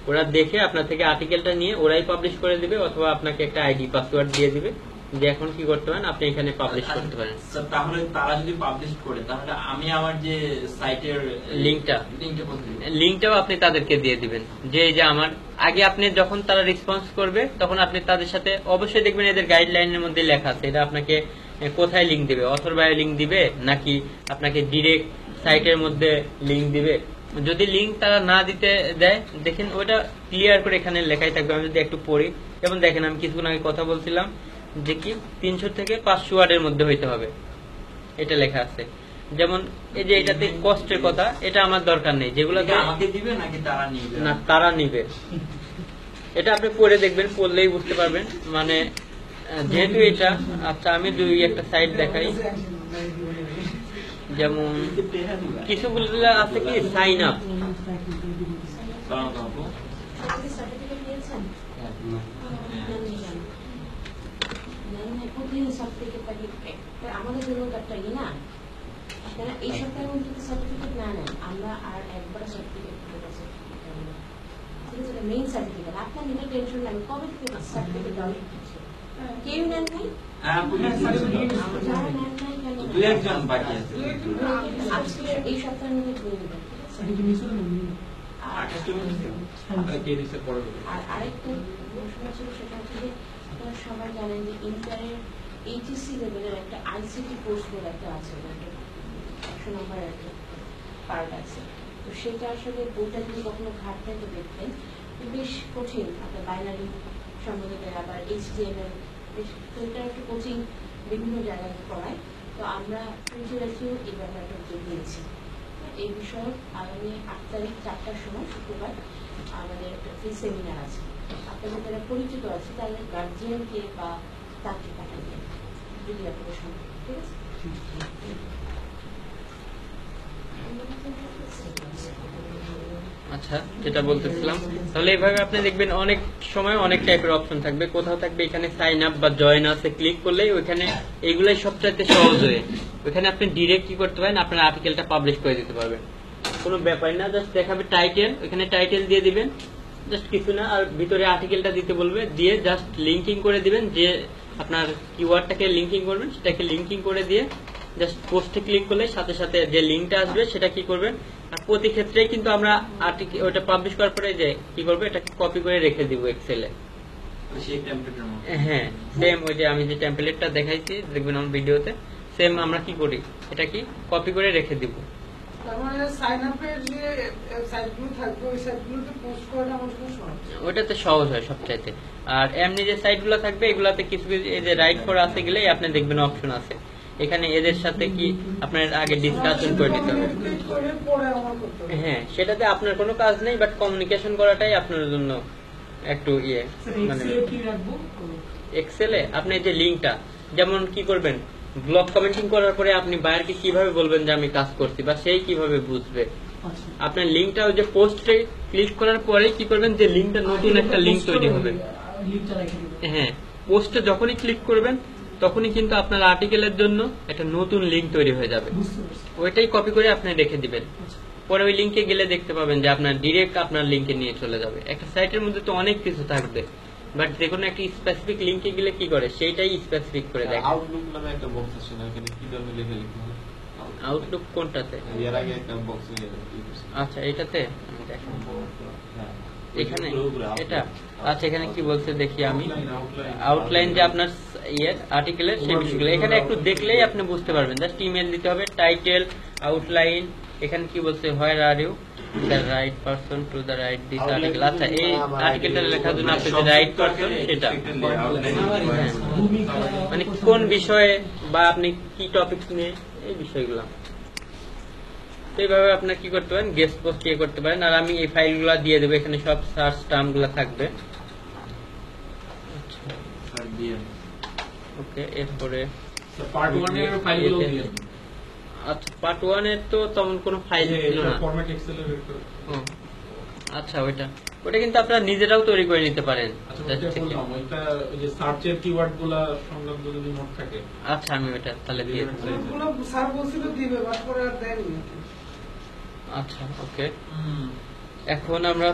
ওরা দেখে আপনার থেকে আর্টিকেলটা নিয়ে ওরাই পাবলিশ করে দিবে, অথবা আপনাকে একটা আইডি পাসওয়ার্ড দিয়ে দিবে যে এখন কি করতে পারেন, আপনি এখানে পাবলিশ করতে পারেন। তাহলে তারা যদি পাবলিশ করে তাহলে আমি আমার যে সাইটের লিঙ্কটাও আপনি তাদেরকে দিয়ে দিবেন, যে এই যে আমার আগে আপনি যখন তারা রেসপন্স করবে তখন আপনি তাদের সাথে অবশ্যই দেখবেন এদের গাইডলাইনের মধ্যে লেখা আছে এটা আপনাকে কোথায় লিঙ্ক দিবে, অথর বায়ো লিঙ্ক দিবে নাকি আপনাকে ডিরেক্ট সাইটের মধ্যে লিঙ্ক দিবে। যদি লিঙ্ক তারা না দিতে দেয়, দেখেন ওটা ক্লিয়ার করে এখানে লেখাই থাকবে। আমি যদি একটু পড়ি, যেমন দেখেন আমি কিছুক্ষণ আগে কথা বলছিলাম যে কি 300 থেকে 500 ওয়ার্ডের মধ্যে হইতে হবে, এটা লেখা আছে। যেমন এই যে এটাতে কষ্টের কথা, এটা আমার দরকার নেই, যেগুলো আমাকে দিবে নাকি তারা নিবে, না তারা নিবে, এটা আপনি পড়ে দেখবেন, পড়লেই বুঝতে পারবেন। মানে যেহেতু এটা, আচ্ছা আমি 2-1টা সাইট দেখাই। যেমন কিছুগুলো আছে কি সাইন আপ, আমাদের জন্য একটা ই না, আপনারা এই সপ্তাহের মধ্যে সার্টিফিকেট না নেন, আমরা আর একবার সার্টিফিকেট ঠিক আছে, মেইন সার্টিফিকেট আপনার নিজে টেনশন নেন, কবে থেকে সার্টিফিকেট ডাউনলোড করছে, কেউ নেন নাই, দু-একজন বাকি আছে, আজকে এই সপ্তাহের মধ্যে করে নেবেন। আর আরেকটা প্রশ্ন ছিল, সেটা হচ্ছে যে আপনারা সবাই জানেন যে ইন্টারের এইচএসসি লেভেলের একটা আইসিটি কোর্স বলে একটা আছে, 100 নম্বর একটা পার্ট আছে। তো সেটা আসলে বইটা যদি কখনো ঘাটতে তো দেখবেন বেশ কঠিন, আপনার বাইনারি সম্বন্ধে, আবার HTML, তো এটা একটু কোচিং বিভিন্ন জায়গায় করায়। তো আমরা প্রিন্সিপালকেও এই ব্যাপারটা দিয়েছি। এই বিষয়ে আগামী 8 তারিখ 4টার সময় শুক্রবার আমাদের একটা ফ্রি সেমিনার আছে। আপনাদের যারা পরিচিত আছে তাদের গার্জিয়ানকে বা তাকে পাঠাবেন যদি আপনাদের সম্ভব। ঠিক আছে, আচ্ছা যেটা বলতেছিলাম, তাহলে এইভাবে আপনি দেখবেন অনেক সময় অনেক টাইপের অপশন থাকবে। কোথাও থাকবে এখানে সাইন আপ বা জয়েন আছে, ক্লিক করলেই ওইখানে এইগুলাই সবচাইতে সহজ হয়ে ওইখানে আপনি ডিরেক্ট কি করতে পারেন, আপনার আর্টিকেলটা পাবলিশ করে দিতে পারবেন, কোনো ব্যাপার না। জাস্ট দেখাবে টাইটেল, ওইখানে টাইটেল দিয়ে দিবেন, জাস্ট কিছু না, আর ভিতরে আর্টিকেলটা দিতে বলবে, দিয়ে জাস্ট লিঙ্কিং করে দিবেন, যে আপনার কিওয়ার্ডটাকে লিঙ্কিং করবেন সেটাকে লিঙ্কিং করে দিয়ে জাস্ট পোস্টে ক্লিক করলে সাথে সাথে যে লিঙ্কটা আসবে সেটা কি করবেন। আর প্রতি ক্ষেত্রে কিন্তু আমরা ওটা পাবলিশ করার পরে যে কি করবো, এটাকে কপি করে রেখে দিব এক্সেলে, সেই টেমপ্লেটের মতো। হ্যাঁ সেম ওই যে আমি যে টেমপ্লেটটা দেখাইছি দেখবেন আমার ভিডিওতে, সেম আমরা কি করি, এটা কি কপি করে রেখে দিব। তার মানে সাইন আপের যে সাইটগুলো থাকবে ওই সাইটগুলোতে পোস্ট করাটা আমার জন্য সহজ। ওইটাতে সহজ হয় সবচাইতে। আর এমনি যে সাইটগুলো থাকবে এগুলাতে কিছু কিছু এই যে রাইট ফর আছে গেলেই আপনি দেখবেন অপশন আছে, এখানে এদের সাথে কি আপনার আগে ডিসকাশন করে নিতে হবে। করে পরে আমার করতে হবে। হ্যাঁ সেটাতে আপনার কোনো কাজ নেই, বাট কমিউনিকেশন করাটাই আপনার জন্য একটু মানে কি রাখবো? এক্সেলে আপনি যে লিঙ্কটা যেমন কি করবেন, ব্লগ কমেন্টিং করার পরে আপনি বায়ারকে কিভাবে বলবেন যে আমি কাজ করছি, বা সেই কিভাবে বুঝবে। আপনার লিঙ্কটা ওই যে পোস্টে ক্লিক করার পরে কি করবেন, যে লিঙ্কটা নতুন একটা লিঙ্ক তৈরি হবে। হ্যাঁ পোস্টে যখনই ক্লিক করবেন তখনই কিন্তু আপনার আর্টিকেলের জন্য একটা নতুন লিঙ্ক তৈরি হয়ে যাবে, ওইটাই কপি করে আপনি রেখে দিবেন। পরে ওই লিঙ্কে গেলে দেখতে পাবেন যে আপনার ডিরেক্ট আপনার লিঙ্কে নিয়ে চলে যাবে। একটা সাইটের মধ্যে তো অনেক কিছু থাকবে, বাট যে কোনো একটা স্পেসিফিক লিঙ্কে গেলে কি করে সেইটাই স্পেসিফিক করে দেখে। আউটলুক নামে একটা বক্স আছে না, এখানে কি ধরনের লিখে লিখতে হবে? আউটলুক কোনটাতে? এর আগে একটা বক্স আচ্ছা এটাতে আমি দেখি হ্যাঁ এখানে এটা। আচ্ছা এখানে কি বলছে দেখি আমি, আউটলাইন যে আপনার আর্টিকেলের সেই বিষয়গুলো এখানে একটু দেখলেই আপনি বুঝতে পারবেন। জাস্ট ইমেল দিতে হবে, টাইটেল, আউটলাইন, এখানে কি বলছে where are you the right person to the right this article. আচ্ছা এই আর্টিকেলটা লেখার জন্য আপনি যে রাইট পারসন সেটা মানে কোন বিষয়ে বা আপনি কি টপিক নিয়ে এই বিষয়গুলো এইভাবে আপনার কি করতে পারেন, গেস্ট পোস্ট করতে পারেন। আর আমি এই ফাইলগুলো দিয়ে দেবো, এখানে সব সার্চ টার্মগুলো থাকবে। ওকে এরপরে পার্ট 1 এর ফাইলগুলো দিয়ে আচ্ছা পার্ট 1 এর তো তেমন কোনো ফাইল ছিল না। ফরম্যাট এক্সেল এর একটা। আচ্ছা ওটা কিন্তু আপনারা নিজেরাও তৈরি করে নিতে পারেন। আচ্ছা ওটা বললাম, ওইটা ওই যে সার্চের কিওয়ার্ডগুলো সংলগ্ন যদি নোট থাকে। আচ্ছা আমি ওটা তাহলে দিয়ে দেব। ওগুলো স্যার বলছিল দিবে, বাট করে আর দেয়নি। আচ্ছা ওকে এখন আমরা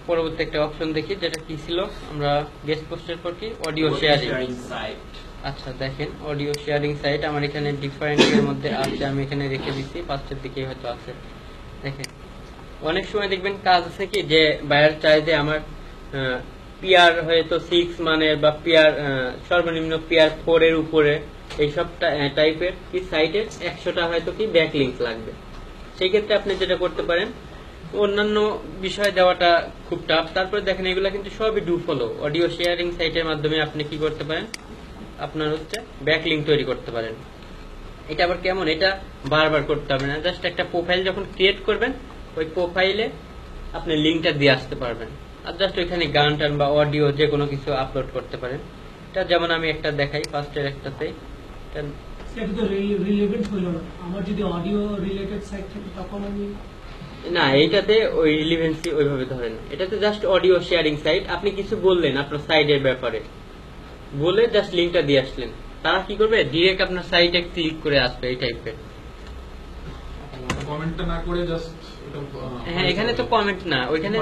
পরবর্তী একটা অপশন দেখি, যেটা কি ছিল, আমরা গেস্ট পোস্টের পর কি অডিও শেয়ারিং। আচ্ছা দেখেন অডিও শেয়ারিং সাইট আমার এখানে ডিফারেন্ট এর মধ্যে আছে, আমি এখানে রেখে দিচ্ছি, পাঁচটার দিকে হয়তো আছে। দেখেন অনেক সময় দেখবেন কাজ আছে কি যে বায়ার চায় যে আমার পিআর হয়তো 6 মানের বা পিআর সর্বনিম্ন পিআর 4 এর উপরে এইসব টাইপের কি সাইটের 100টা হয়তো কি ব্যাকলিংক লাগবে। সেই ক্ষেত্রে আপনি যেটা করতে পারেন, অন্যান্য বিষয় দেওয়াটা খুব টাফ। তারপরে দেখেন এগুলা কিন্তু সবই ডু ফলো। অডিও শেয়ারিং সাইটের মাধ্যমে আপনি কি করতে পারেন, আপনার হচ্ছে ব্যাকলিংক তৈরি করতে পারেন। এটা আবার কেমন, এটা বারবার করতে হবে না, জাস্ট একটা প্রোফাইল যখন ক্রিয়েট করবেন ওই প্রোফাইলে আপনি লিঙ্কটা দিয়ে আসতে পারবেন, আর জাস্ট ওইখানে গান টান বা অডিও যে কোনো কিছু আপলোড করতে পারেন। এটা যেমন আমি একটা দেখাই, ফার্স্টের একটাতে সেটা তো রিলেভেন্ট হলো না। আমার যদি অডিও রিলেটেড সাইট থাকে তখন আমি না, এইটাতে ওই রিলেভেন্সি ওইভাবে ধরেন না। এটাতে জাস্ট অডিও শেয়ারিং সাইট, আপনি কিছু বললেন আপনার সাইটের ব্যাপারে, বলে জাস্ট লিঙ্কটা দিয়ে আসলেন, তারা কি করবে ডিরেক্ট আপনার সাইটে ক্লিক করে আসবে এই টাইপের। কমেন্টটা না করে জাস্ট এটা হ্যাঁ এখানে তো কমেন্ট না, ওইখানে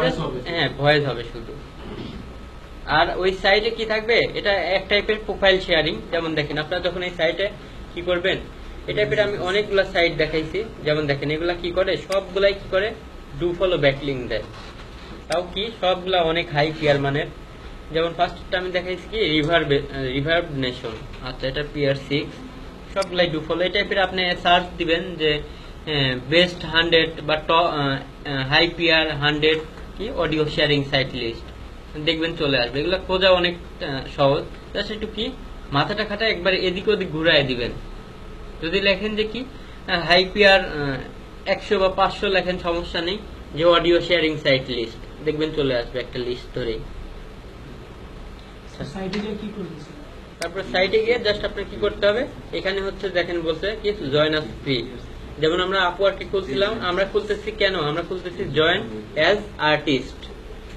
হ্যাঁ ভয়েস হবে শুধু। আর ওই সাইটে কি থাকবে, এটা এক টাইপের প্রোফাইল শেয়ারিং। যেমন দেখেন আপনারা যখন এই সাইটে কি করবেন, এই টাইপের আমি অনেকগুলা সাইট দেখাইছি, যেমন দেখেন এগুলা কি করে, সবগুলাই কি করে ডু ফলো ব্যাকলিং দেয়, তাও কি সবগুলা অনেক হাই পিয়ার মানের। যেমন ফার্স্টটা আমি দেখাইছি কি রিভার্ব নেশন। আচ্ছা এটা পিয়ার 6, সবগুলাই ডু ফলো। এই টাইপের আপনি সার্চ দিবেন যে বেস্ট 100 বা হাই পিয়ার 100 কি অডিও শেয়ারিং সাইট লিস্ট, দেখবেন চলে আসবে। এগুলো খোঁজা অনেক সহজ, জাস্ট একটু কি মাথাটা খাটা একবার এদিক ওদিক ঘুরাই দিবেন। যদি লেখেন যে কি হাই পিয়ার 100 বা 500 লেখেন, সমস্যা নেই, যে অডিও শেয়ারিং সাইট লিস্ট, দেখবেন চলে আসবে একটা লিস্ট ধরেই। সাইটে গিয়ে কি করব? তারপরে সাইটে গিয়ে জাস্ট আপনি কি করতে হবে, এখানে হচ্ছে দেখেন বলছে কি জয়েন আস ফ্রি। যেমন আমরা আপওয়ার্কে খুলছিলাম, আমরা খুলতেছি কেন, আমরা খুলতেছি জয়েন অ্যাজ আর্টিস্ট।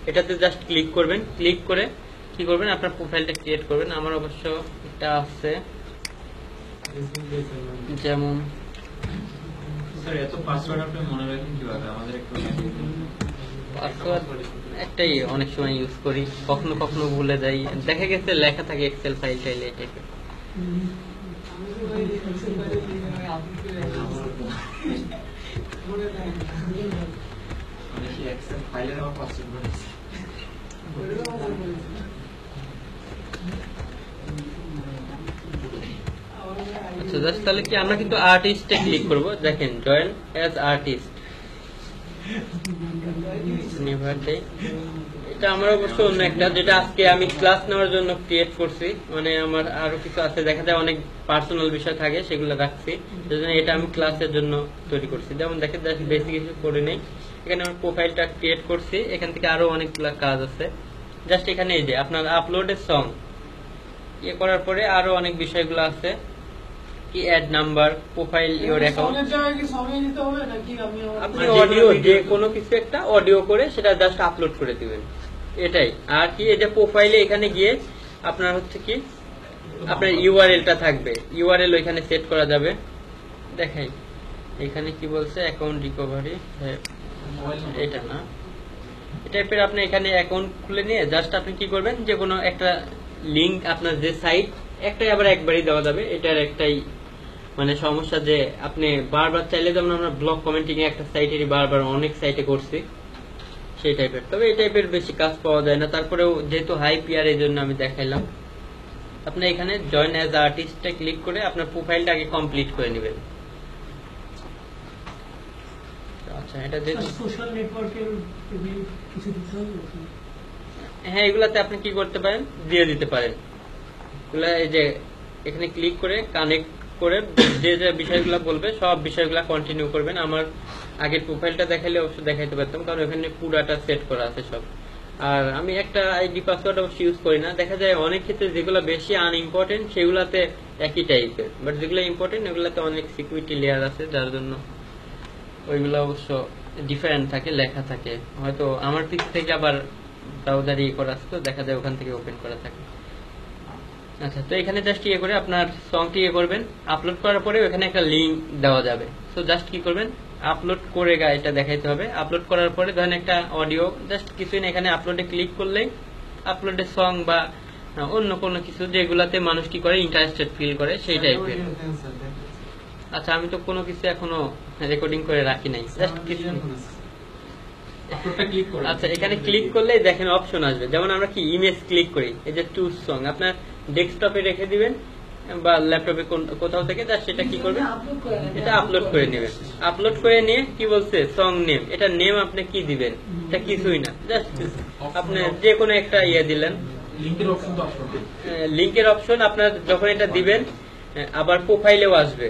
এটাতে জাস্ট ক্লিক করবেন, ক্লিক করে কি করবেন আপনার প্রোফাইলটা ক্রিয়েট করবেন। আমার অবশ্য এটা আছে, যেমন স্যার এত পাসওয়ার্ড আপনি মনে রাখেন কিভাবে, আমাদের একটু পাসওয়ার্ড একটাই অনেক সময় ইউজ করি, কখনো কখনো ভুলে যাই, দেখা গেছে লেখা থাকে এক্সেল ফাইল টাইলে এই টাইপের। এক্সেল ফাইলের আমার পাসওয়ার্ড আচ্ছা জাস্ট তাহলে কি আমরা কিন্তু আর্টিস্টে ক্লিক করব, দেখেন join as artist never day. এটা আমার অবশ্য অন্য একটা, যেটা আজকে আমি ক্লাস নেওয়ার জন্য ক্রিয়েট করছি, মানে আমার আরো কিছু আছে, দেখা যায় অনেক পার্সোনাল বিষয় থাকে সেগুলো রাখছি, সেজন্য এটা আমি ক্লাসের জন্য তৈরি করছি। যেমন দেখেন বেসিক কিছু করে নেই, এখানে আমার প্রোফাইলটা ক্রিয়েট করছি, এখান থেকে আরো অনেকগুলো কাজ আছে। জাস্ট এখানে এই যে আপনার আপলোডের সং ইয়ে করার পরে আরো অনেক বিষয়গুলো আছে, কি add number, profile, your account. সঙ্গের জায়গায় কি সঙ্গে দিতে হবে নাকি আমি আপনি অডিও যে কোনো কিছু একটা অডিও করে সেটা জাস্ট আপলোড করে দিবেন, এটাই। আর কি এই যে প্রোফাইলে এখানে গিয়ে আপনার হচ্ছে কি আপনার ইউআরএলটা থাকবে, ইউআরএল ওইখানে সেট করা যাবে। দেখাই এখানে কি বলছে, অ্যাকাউন্ট রিকভারি, এটা না, এই টাইপের আপনি এখানে অ্যাকাউন্ট খুলে নিয়ে জাস্ট আপনি কি করবেন, যে কোনো একটা লিংক আপনার যে সাইট একটাই আবার একবারই দেওয়া যাবে। এটার একটাই মানে সমস্যা যে আপনি বারবার চাইলে, যেমন আমরা ব্লগ কমেন্টিং এ একটা সাইটেরই বারবার অনেক সাইটে করছি সেই টাইপের, তবে এই টাইপের বেশি কাজ পাওয়া যায় না। তারপরেও যেহেতু হাই পিআর এই জন্য আমি দেখাইলাম। আপনি এখানে জয়েন অ্যাজ আর্টিস্টে ক্লিক করে আপনার প্রোফাইলটা আগে কমপ্লিট করে নেবেন। আচ্ছা এটা যেহেতু সোশ্যাল নেটওয়ার্কের কিছু দিতে হবে, হ্যাঁ এগুলাতে আপনি কি করতে পারেন, দিয়ে দিতে পারেন। এগুলা এই যে এখানে ক্লিক করে কানেক্ট করে যে যে বিষয়গুলো বলবে সব বিষয়গুলো কন্টিনিউ করবেন। আমার আগের প্রোফাইলটা দেখাইলে অবশ্যই দেখাইতে পারতাম, কারণ এখানে পুরাটা সেট করা আছে সব। আর আমি একটা আইডি পাসওয়ার্ড অবশ্যই ইউজ করি না, দেখা যায় অনেক ক্ষেত্রে যেগুলো বেশি আনইম্পর্টেন্ট সেগুলাতে একই টাইপের, বাট যেগুলো ইম্পর্টেন্ট ওগুলাতে অনেক সিকিউরিটি লেয়ার আছে, যার জন্য ওইগুলো অবশ্য ডিফারেন্ট থাকে, লেখা থাকে। হয়তো আমার পিক থেকে আবার ব্রাউজার ইয়ে করা আছে, তো দেখা যায় ওখান থেকে ওপেন করা থাকে। আচ্ছা তো এখানে জাস্ট ইয়ে করে আপনার সংটি ইয়ে করবেন, আপলোড করার পরে ওখানে একটা লিঙ্ক দেওয়া যাবে। তো জাস্ট কি করবেন, আপলোড করে এটা দেখাইতে হবে। আপলোড করার পরে ধরেন একটা অডিও, জাস্ট কিছুই না, এখানে আপলোডে ক্লিক করলেই আপলোডের সং বা অন্য কোনো কিছু যেগুলাতে মানুষ কি করে ইন্টারেস্টেড ফিল করে সেই টাইপের। আচ্ছা আমি তো কোনো কিছু এখনো রেকর্ডিং করে রাখি নাই, জাস্ট কিছু। আচ্ছা এখানে ক্লিক করলেই দেখেন অপশন আসবে, যেমন আমরা কি ইমেজ ক্লিক করি, এই যে চুজ সং আপনার ডেস্কটপে রেখে দিবেন বা ল্যাপটপে কোথাও থেকে, জাস্ট সেটা কি করবেন, এটা আপলোড করে নেবেন। আপলোড করে নিয়ে কি বলছে সং নেম, এটা নেম আপনি কি দিবেন, এটা কিছুই না, জাস্ট আপনি যে কোনো একটা ইয়ে দিলেন। লিংকের অপশন আপনার যখন এটা দিবেন আবার প্রোফাইলেও আসবে,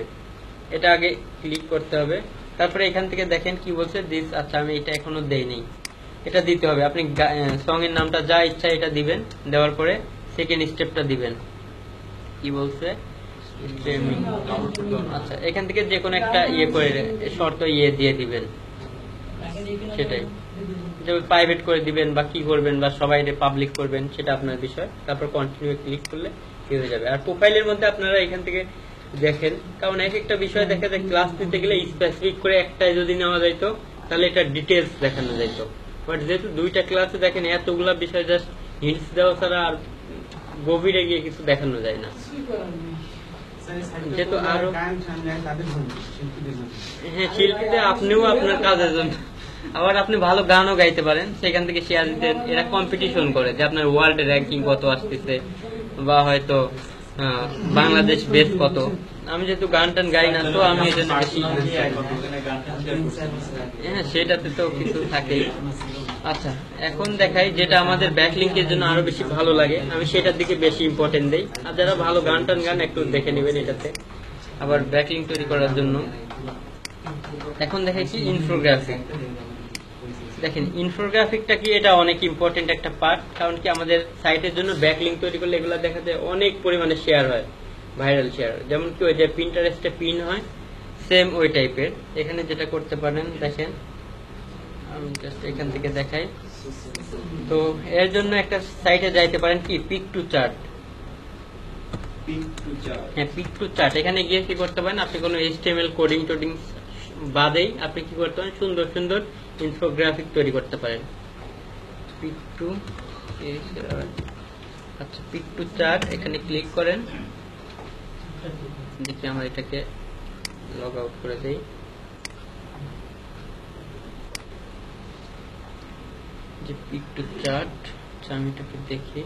এটা আগে ক্লিক করতে হবে। তারপরে এখান থেকে দেখেন কি বলছে দিস। আচ্ছা আমি এটা এখনো দেইনি, এটা দিতে হবে। আপনি সং এর নামটা যা ইচ্ছা এটা দিবেন, দেওয়ার পরে সেকেন্ড স্টেপটা দিবেন, কি বলছে স্ট্রিমিং। আচ্ছা এখান থেকে যে কোনো একটা ইয়ে করে শর্ত ইয়ে দিয়ে দিবেন, সেটাই যে প্রাইভেট করে দিবেন বা কি করবেন বা সবাই পাবলিক করবেন সেটা আপনার বিষয়। তারপর কন্টিনিউ ক্লিক করলে কি হয়ে যাবে। আর প্রোফাইলের মধ্যে আপনারা এখান থেকে দেখেন, কারণ এক একটা বিষয় দেখা যায় ক্লাস নিতে গেলে স্পেসিফিক করে একটাই যদি নেওয়া যাইতো তাহলে এটা ডিটেলস দেখানো যাইতো, বাট যেহেতু দুইটা ক্লাসে দেখেন এতগুলা বিষয় জাস্ট হিন্টস দেওয়া ছাড়া আর গভীরে গিয়ে কিছু দেখানো যায় না। যেহেতু আরো হ্যাঁ শিল্পীতে আপনিও আপনার কাজের জন্য, আবার আপনি ভালো গানও গাইতে পারেন, সেখান থেকে শেয়ার দিতে এরা কম্পিটিশন করে যে আপনার ওয়ার্ল্ড র্যাঙ্কিং কত আসতেছে বা হয়তো বাংলাদেশ বেস্ট কত। আমি যেহেতু গান টান গাই না, তো আমি এই জন্য বেশি হ্যাঁ সেটাতে তো কিছু থাকেই। আচ্ছা এখন দেখাই যেটা আমাদের ব্যাকলিংকের জন্য আরো বেশি ভালো লাগে, আমি সেটার দিকে বেশি ইম্পর্টেন্ট দেই। আর যারা ভালো গান টান গান একটু দেখে নেবেন এটাতে, আবার ব্যাকলিং তৈরি করার জন্য। এখন দেখাইছি ইনফোগ্রাফিক। দেখেন ইনফোগ্রাফিকটা কি, এটা অনেক ইম্পর্টেন্ট একটা পার্ট, কারণ কি আমাদের সাইটের জন্য ব্যাকলিং তৈরি করলে এগুলো দেখা যায় অনেক পরিমাণে শেয়ার হয়, ভাইরাল শেয়ার। যেমন কি ওই যে পিন্টারেস্টে পিন হয় সেম ওই টাইপের। এখানে যেটা করতে পারেন দেখেন, আমি জাস্ট এখান থেকে দেখাই। তো এর জন্য একটা সাইটে যাইতে পারেন কি পিক টু চার্ট। হ্যাঁ পিক টু চার্ট, এখানে গিয়ে কি করতে পারেন, আপনি কোনো HTML কোডিং টোডিং বাদেই আপনি কি করতে পারেন, সুন্দর সুন্দর ইনফোগ্রাফিক তৈরি করতে পারেন। পিক টু আচ্ছা পিক টু চার্ট এখানে ক্লিক করেন। দেখি আমরা এটাকে লগ আউট করে দেই। যে পিক টু চার্ট, আমি এটাকে দেখি।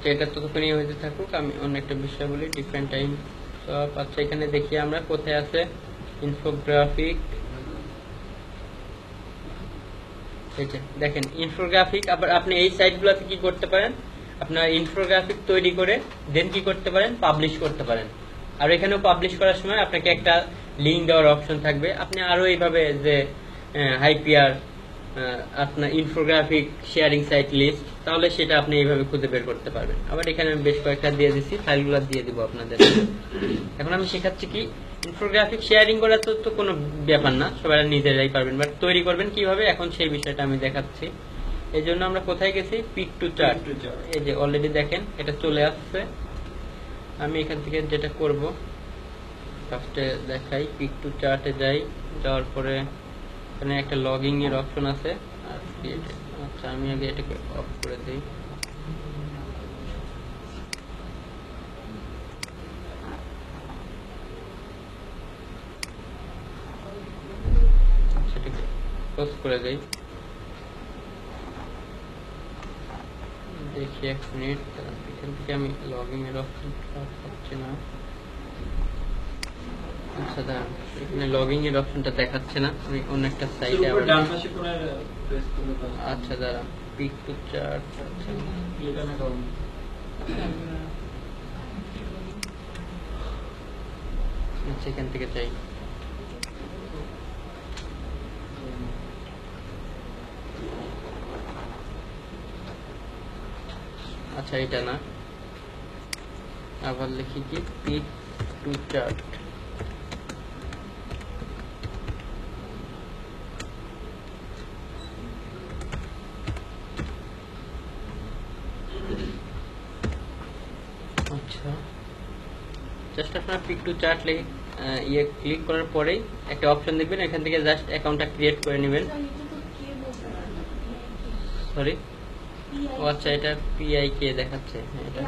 আচ্ছা, এটা ততক্ষণই হইতে থাকুক, আমি অন্য একটা বিষয় বলি, ডিফারেন্ট টাইম সব। আচ্ছা, এখানে দেখি আমরা কোথায় আছে ইনফোগ্রাফিক। দেখেন ইনফোগ্রাফিক। আবার আপনি এই সাইটগুলোতে কি করতে পারেন, আপনার ইনফোগ্রাফিক তৈরি করে দেন কি করতে পারেন, পাবলিশ করতে পারেন। আর এখানেও পাবলিশ করার সময় আপনাকে একটা লিঙ্ক দেওয়ার অপশন থাকবে। আপনি আরো এইভাবে যে হাইপিআর আপনার ইনফোগ্রাফিক শেয়ারিং সাইট লিস্ট, তাহলে সেটা আপনি এইভাবে খুঁজে বের করতে পারবেন। আবার এখানে আমি বেশ কয়েকটা দিয়ে দিচ্ছি, ফাইলগুলো দিয়ে দিব আপনাদের। এখন আমি শেখাচ্ছি কি ইনফোগ্রাফিক শেয়ারিং করা তো কোনো ব্যাপার না, সবাই নিজেরাই পারবেন, বাট তৈরি করবেন কিভাবে এখন সেই বিষয়টা আমি দেখাচ্ছি। এই জন্য আমরা কোথায় গেছি, পিক টু চার্ট। এই যে অলরেডি দেখেন এটা চলে আসছে। আমি এখান থেকে যেটা করব, ফার্স্টে দেখাই, পিক টু চার্টে যাই, যাওয়ার পরে এখানে একটা লগইন এর অপশন আছে। আচ্ছা, আমি আগে এটাকে অফ করে দিই। সেটাকে ক্লোজ করে দেই। দেখি এক মিনিট, এখান থেকে আমি লগইন এর অপশন পাচ্ছি না। আচ্ছা, দাঁড়ান, এখানে লগইন এর অপশনটা দেখাচ্ছে না, আমি অন্য একটা সাইটে আবার। ডান পাশে কোণে প্রেস করলে তো আচ্ছা, দাঁড়ান, পিক টু চার্ট। আচ্ছা, ক্লিক অন অ্যাকাউন্ট। আচ্ছা, এখান থেকে চাই। আচ্ছা, এটা না, আবার লিখি কি পিক টু চার্ট। আচ্ছা, জাস্ট আপনার পিক টু চার্ট লিখে ক্লিক করার পরেই একটা অপশন দেখবেন, এখান থেকে জাস্ট অ্যাকাউন্টটা ক্রিয়েট করে নেবেন। সরি, ও আচ্ছা, এটা পিআইকে দেখাচ্ছে। হ্যাঁ, এটা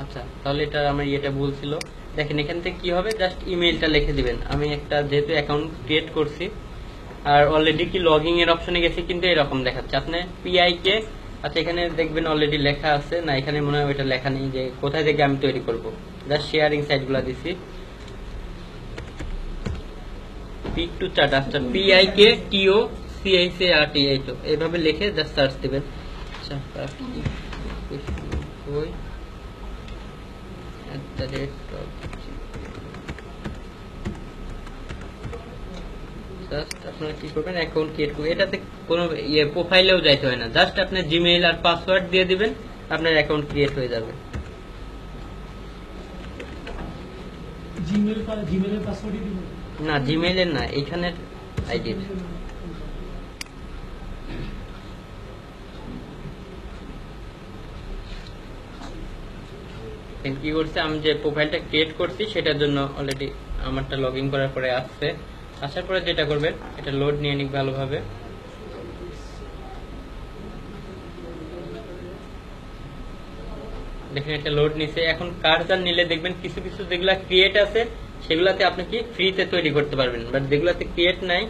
আচ্ছা, তাহলে এটা আমার ইয়েটা ভুল ছিল। দেখেন এখান থেকে কি হবে, জাস্ট ইমেইলটা লিখে দিবেন। আমি একটা যেহেতু অ্যাকাউন্ট ক্রিয়েট করছি আর অলরেডি কি লগইন এর অপশনে গেছি, কিন্তু এরকম দেখাচ্ছে আপনি পিআইকে। আচ্ছা, এখানে দেখবেন অলরেডি লেখা আছে না, এখানে মনে হয় ওইটা লেখা নেই যে কোথায় থেকে আমি তৈরি করব। জাস্ট শেয়ারিং সাইটগুলো দিছি, পিক টু চার্ট। আচ্ছা, পিআইকে টিও সিআইসিআরটি, এই তো এইভাবে লিখে জাস্ট সার্চ দিবেন। আচ্ছা, জাস্ট আপনারা কি করবেন, অ্যাকাউন্ট ক্রিয়েট করবেন। এটাতে কোনো প্রোফাইলেও যাইতে হয় না, জাস্ট আপনি জিমেইল আর পাসওয়ার্ড দিয়ে দিবেন, আপনার অ্যাকাউন্ট ক্রিয়েট হয়ে যাবে। জিমেইলের পাসওয়ার্ডই দিবেন না, জিমেইলের না, এইখানের আইডি। কি করছে, আমি যে প্রোফাইলটা ক্রিয়েট করছি সেটার জন্য অলরেডি আমারটা লগইন করার পরে আসছে। আসার পরে যেটা করবেন, এটা লোড নিয়ে নিক ভালোভাবে। দেখেন এটা লোড নিছে। এখন কার্সার নিলে দেখবেন কিছু কিছু যেগুলা ক্রিয়েট আছে সেগুলাতে আপনি কি ফ্রিতে তৈরি করতে পারবেন, বাট যেগুলাতে ক্রিয়েট নাই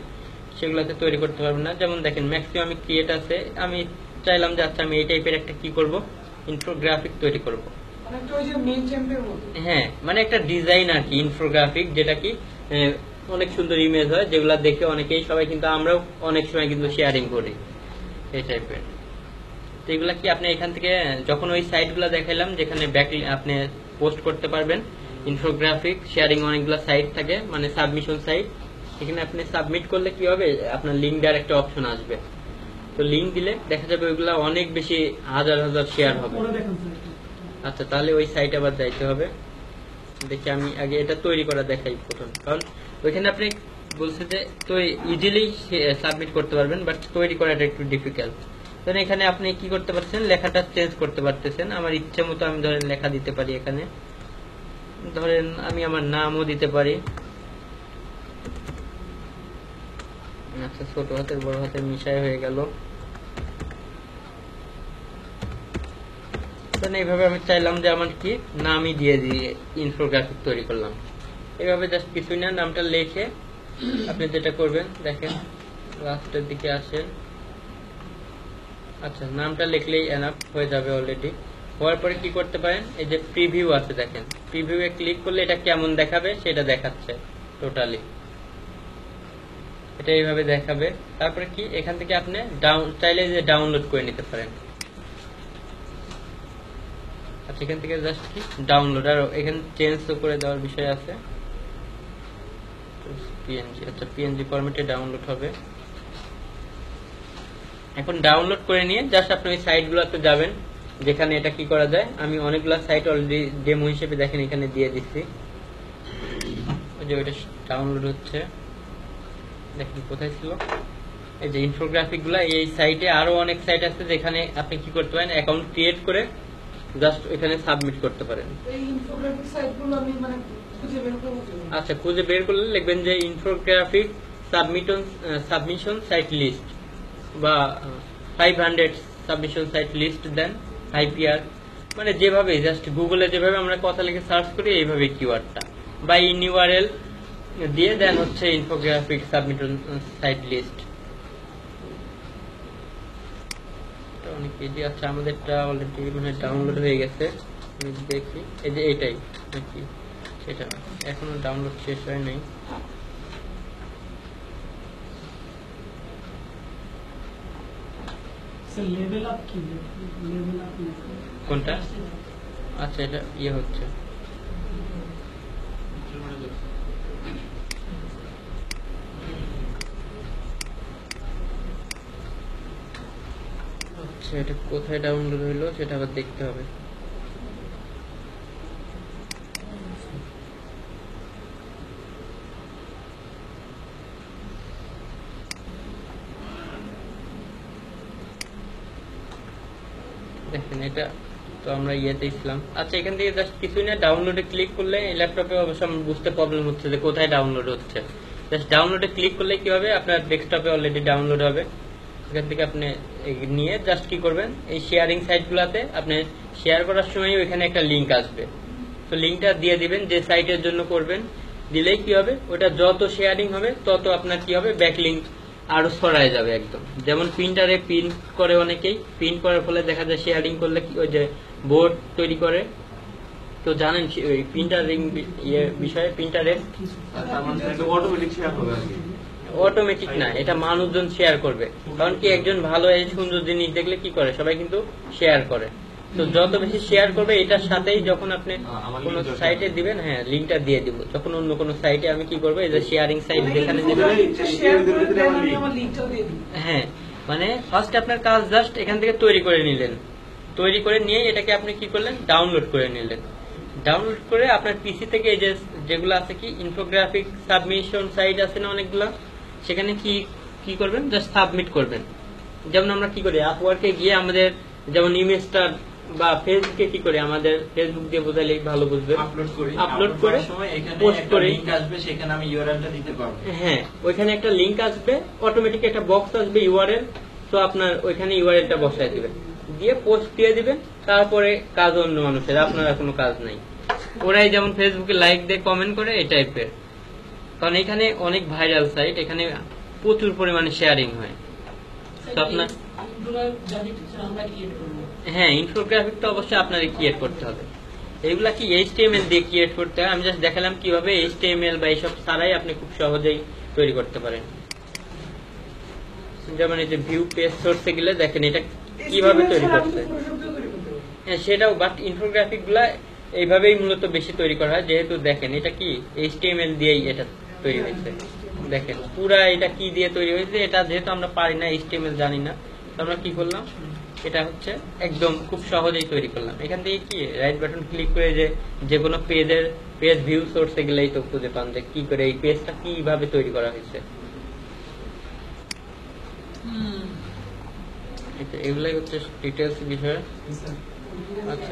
সেগুলাতে তৈরি করতে পারবেন না। যেমন দেখেন ম্যাক্সিমাম ক্রিয়েট আছে, আমি চাইলাম যে আচ্ছা আমি এই টাইপের একটা কি করব, ইনফোগ্রাফিক তৈরি করব। হ্যাঁ, মানে একটা ডিজাইন আর কি ইনফোগ্রাফিক, যেটা কি অনেক সুন্দর ইমেজ হয়, যেগুলা দেখে অনেকেই সবাই, কিন্তু আমরাও অনেক সময় কিন্তু শেয়ারিং করি এই টাইপের। তো এগুলা কি আপনি এখান থেকে যখন ওই সাইটগুলো দেখাইলাম যেখানে ব্যাক আপনি পোস্ট করতে পারবেন, ইনফোগ্রাফিক শেয়ারিং অনেকগুলো সাইট থাকে, মানে সাবমিশন সাইট। এখানে আপনি সাবমিট করলে কি হবে, আপনার লিঙ্ক দেওয়ার একটা অপশন আসবে। তো লিঙ্ক দিলে দেখা যাবে ওইগুলা অনেক বেশি হাজার হাজার শেয়ার হবে। আচ্ছা, তাহলে ওই সাইট আবার যাইতে হবে। দেখি আমি আগে এটা তৈরি করা দেখাই প্রথম, কারণ ওইখানে আপনি বলছে যে তো ইজিলি সাবমিট করতে পারবেন, বাট তৈরি করাটা একটু ডিফিকাল্ট। ধরেন এখানে আপনি কি করতে পারছেন, লেখাটা চেঞ্জ করতে পারতেছেন। আমার ইচ্ছে মতো আমি ধরেন লেখা দিতে পারি, এখানে ধরেন আমি আমার নামও দিতে পারি। আচ্ছা, ছোট হাতের বড় হাতের মিশাই হয়ে গেল। এইভাবে আমি চাইলাম যে আমার কি নামই দিয়ে দিয়ে ইনফোগ্রাফিক তৈরি করলাম। এইভাবে জাস্ট কিছুই না, নামটা লিখে আপনি যেটা করবেন, দেখেন লাস্টের দিকে আসেন। আচ্ছা, নামটা লিখলেই এনাফ হয়ে যাবে অলরেডি। হওয়ার পরে কি করতে পারেন, এই যে প্রিভিউ আছে দেখেন, প্রিভিউয়ে ক্লিক করলে এটা কেমন দেখাবে সেটা দেখাচ্ছে টোটালি, এটা এইভাবে দেখাবে। তারপরে কি এখান থেকে আপনি চাইলে যে ডাউনলোড করে নিতে পারেন। আচ্ছা, এখান থেকে জাস্ট কি ডাউনলোড, আর এখানে চেঞ্জ করে দেওয়ার বিষয় আছে পিএনজি। আচ্ছা, পিএনজি ফরম্যাটে ডাউনলোড হবে। এখন ডাউনলোড করে নিয়ে জাস্ট আপনি ওই সাইটগুলোতে যাবেন যেখানে এটা কি করা যায়। আমি অনেকগুলো সাইট অলরেডি ডেমো হিসেবে দেখেন এখানে দিয়ে দিচ্ছি। ওই যে ওইটা ডাউনলোড হচ্ছে, দেখেন কোথায় ছিল, এই যে ইনফোগ্রাফিক গুলা। এই সাইটে আরো অনেক সাইট আছে যেখানে আপনি কি করতে পারেন, অ্যাকাউন্ট ক্রিয়েট করে জাস্ট এখানে সাবমিট করতে পারেন। এই ইনফোগ্রাফিক সাইটগুলো আমি মানে খুঁজে বের করব কিভাবে? আচ্ছা, খুঁজে বের করলে লিখবেন যে ইনফোগ্রাফিক সাবমিশন সাইট লিস্ট বা 500 সাবমিশন সাইট লিস্ট, দেন IPR, মানে যেভাবে জাস্ট গুগলে যেভাবে আমরা কথা লিখে সার্চ করি এইভাবে কিওয়ার্ডটা, বা ইন URL দিয়ে দেন হচ্ছে ইনফোগ্রাফিক সাবমিশন সাইট লিস্ট। অনেক ইজি। আচ্ছা, আমাদেরটা অলরেডি মানে ডাউনলোড হয়ে গেছে, আমি দেখি এই যে এইটাই নাকি, সেটা এখনো ডাউনলোড শেষ হয় নাই। স্যার লেভেল আপ কি, লেভেল আপ কোনটা? আচ্ছা, এটা ইয়ে হচ্ছে, আচ্ছা এটা কোথায় ডাউনলোড হইলো সেটা আবার দেখতে হবে। দেখেন এটা তো আমরা ইয়েতে ছিলাম। আচ্ছা, এখান থেকে জাস্ট কিছুই না, ডাউনলোডে ক্লিক করলে এই ল্যাপটপে অবশ্য আমার বুঝতে প্রবলেম হচ্ছে যে কোথায় ডাউনলোড হচ্ছে। জাস্ট ডাউনলোডে ক্লিক করলে কি হবে, আপনার ডেস্কটপে অলরেডি ডাউনলোড হবে। এখান থেকে আপনি নিয়ে জাস্ট কি করবেন, এই শেয়ারিং সাইটগুলোতে আপনি শেয়ার করার সময় ওইখানে একটা লিঙ্ক আসবে, তো লিঙ্কটা দিয়ে দিবেন যে সাইটের জন্য করবেন। দিলেই কি হবে, ওটা যত শেয়ারিং হবে তত আপনার কি হবে, ব্যাকলিঙ্ক আরো ছড়ায় যাবে একদম। যেমন প্রিন্টারে প্রিন্ট করে অনেকেই, প্রিন্ট করার ফলে দেখা যায় শেয়ারিং করলে ওই যে বোর্ড তৈরি করে, তো জানেন ওই প্রিন্টারিং বিষয়ে, প্রিন্টারে অটোমেটিক শেয়ার হবে আর কি। অটোমেটিক না, এটা মানুষজন শেয়ার করবে। কারণ কি একজন ভালো এই সুন্দর জিনিস দেখলে কি করে, সবাই কিন্তু শেয়ার করে। তো যত বেশি শেয়ার করবে এটার সাথেই যখন আপনি কোন সাইটে দিবেন, হ্যাঁ লিঙ্কটা দিয়ে দিব, যখন অন্য কোনো সাইটে আমি কি করবো, এই যে শেয়ারিং সাইট যেখানে শেয়ার করে দেন, আমি আমার লিংকটাও দিয়ে দিই। হ্যাঁ, মানে ফার্স্ট আপনার কাজ জাস্ট এখান থেকে তৈরি করে নিলেন, তৈরি করে নিয়ে এটাকে আপনি কি করলেন, ডাউনলোড করে নিলেন। ডাউনলোড করে আপনার পিসি থেকে এই যে যেগুলো আছে কি ইনফোগ্রাফিক সাবমিশন সাইট আছে না অনেকগুলো, সেখানে কি কি করবেন, জাস্ট সাবমিট করবেন। যেমন আমরা কি করি, আপওয়ার্কে গিয়ে আমাদের যেমন ইমেজটা বা ফেসবুকে কি করে, আমাদের ফেসবুক দিয়ে বোঝালে ভালো বুঝবে, আপলোড করে পোস্ট করে লিংক আসবে, সেখানে আমি ইউআরএলটা দিতে পারবো। হ্যাঁ, ওইখানে একটা লিংক আসবে, অটোমেটিক একটা বক্স আসবে ইউআরএল, তো আপনার ওইখানে ইউআরএলটা বসায় দিবেন, দিয়ে পোস্ট দিয়ে দিবেন। তারপরে কাজ অন্য মানুষের, আপনার কোনো কাজ নাই। ওরাই যেমন ফেসবুকে লাইক দিয়ে কমেন্ট করে এই টাইপের, কারণ এখানে অনেক ভাইরাল সাইট, এখানে প্রচুর পরিমাণে শেয়ারিং হয়। তো আপনার হ্যাঁ, ইনফোগ্রাফিক তো অবশ্যই আপনাকে ক্রিয়েট করতে হবে। এইগুলা কি HTML দিয়ে ক্রিয়েট করতে হয়, আমি জাস্ট দেখালাম কিভাবে HTML বা এইসব ছাড়াই আপনি খুব সহজেই তৈরি করতে পারেন। যেমন এই যে ভিউ পেজ সোর্সে গেলে দেখেন এটা কিভাবে তৈরি করতে হয়। হ্যাঁ সেটাও, বাট ইনফোগ্রাফিক গুলা এইভাবেই মূলত বেশি তৈরি করা হয়, যেহেতু দেখেন এটা কি HTML দিয়েই এটা তৈরি হয়েছে। দেখেন পুরা এটা কি দিয়ে তৈরি হয়েছে, এটা যেহেতু আমরা পারি না, HTML জানি না, তো আমরা কি করলাম, এটা হচ্ছে একদম খুব সহজেই তৈরি করলাম। এখান থেকে কি রাইট বাটন ক্লিক করে যে কোনো পেজের পেজ ভিউ সোর্সে গেলেই তো খুঁজে পান যে কি করে এই পেজটা কিভাবে তৈরি করা হয়েছে। এগুলাই হচ্ছে ডিটেলস বিষয়। আচ্ছা।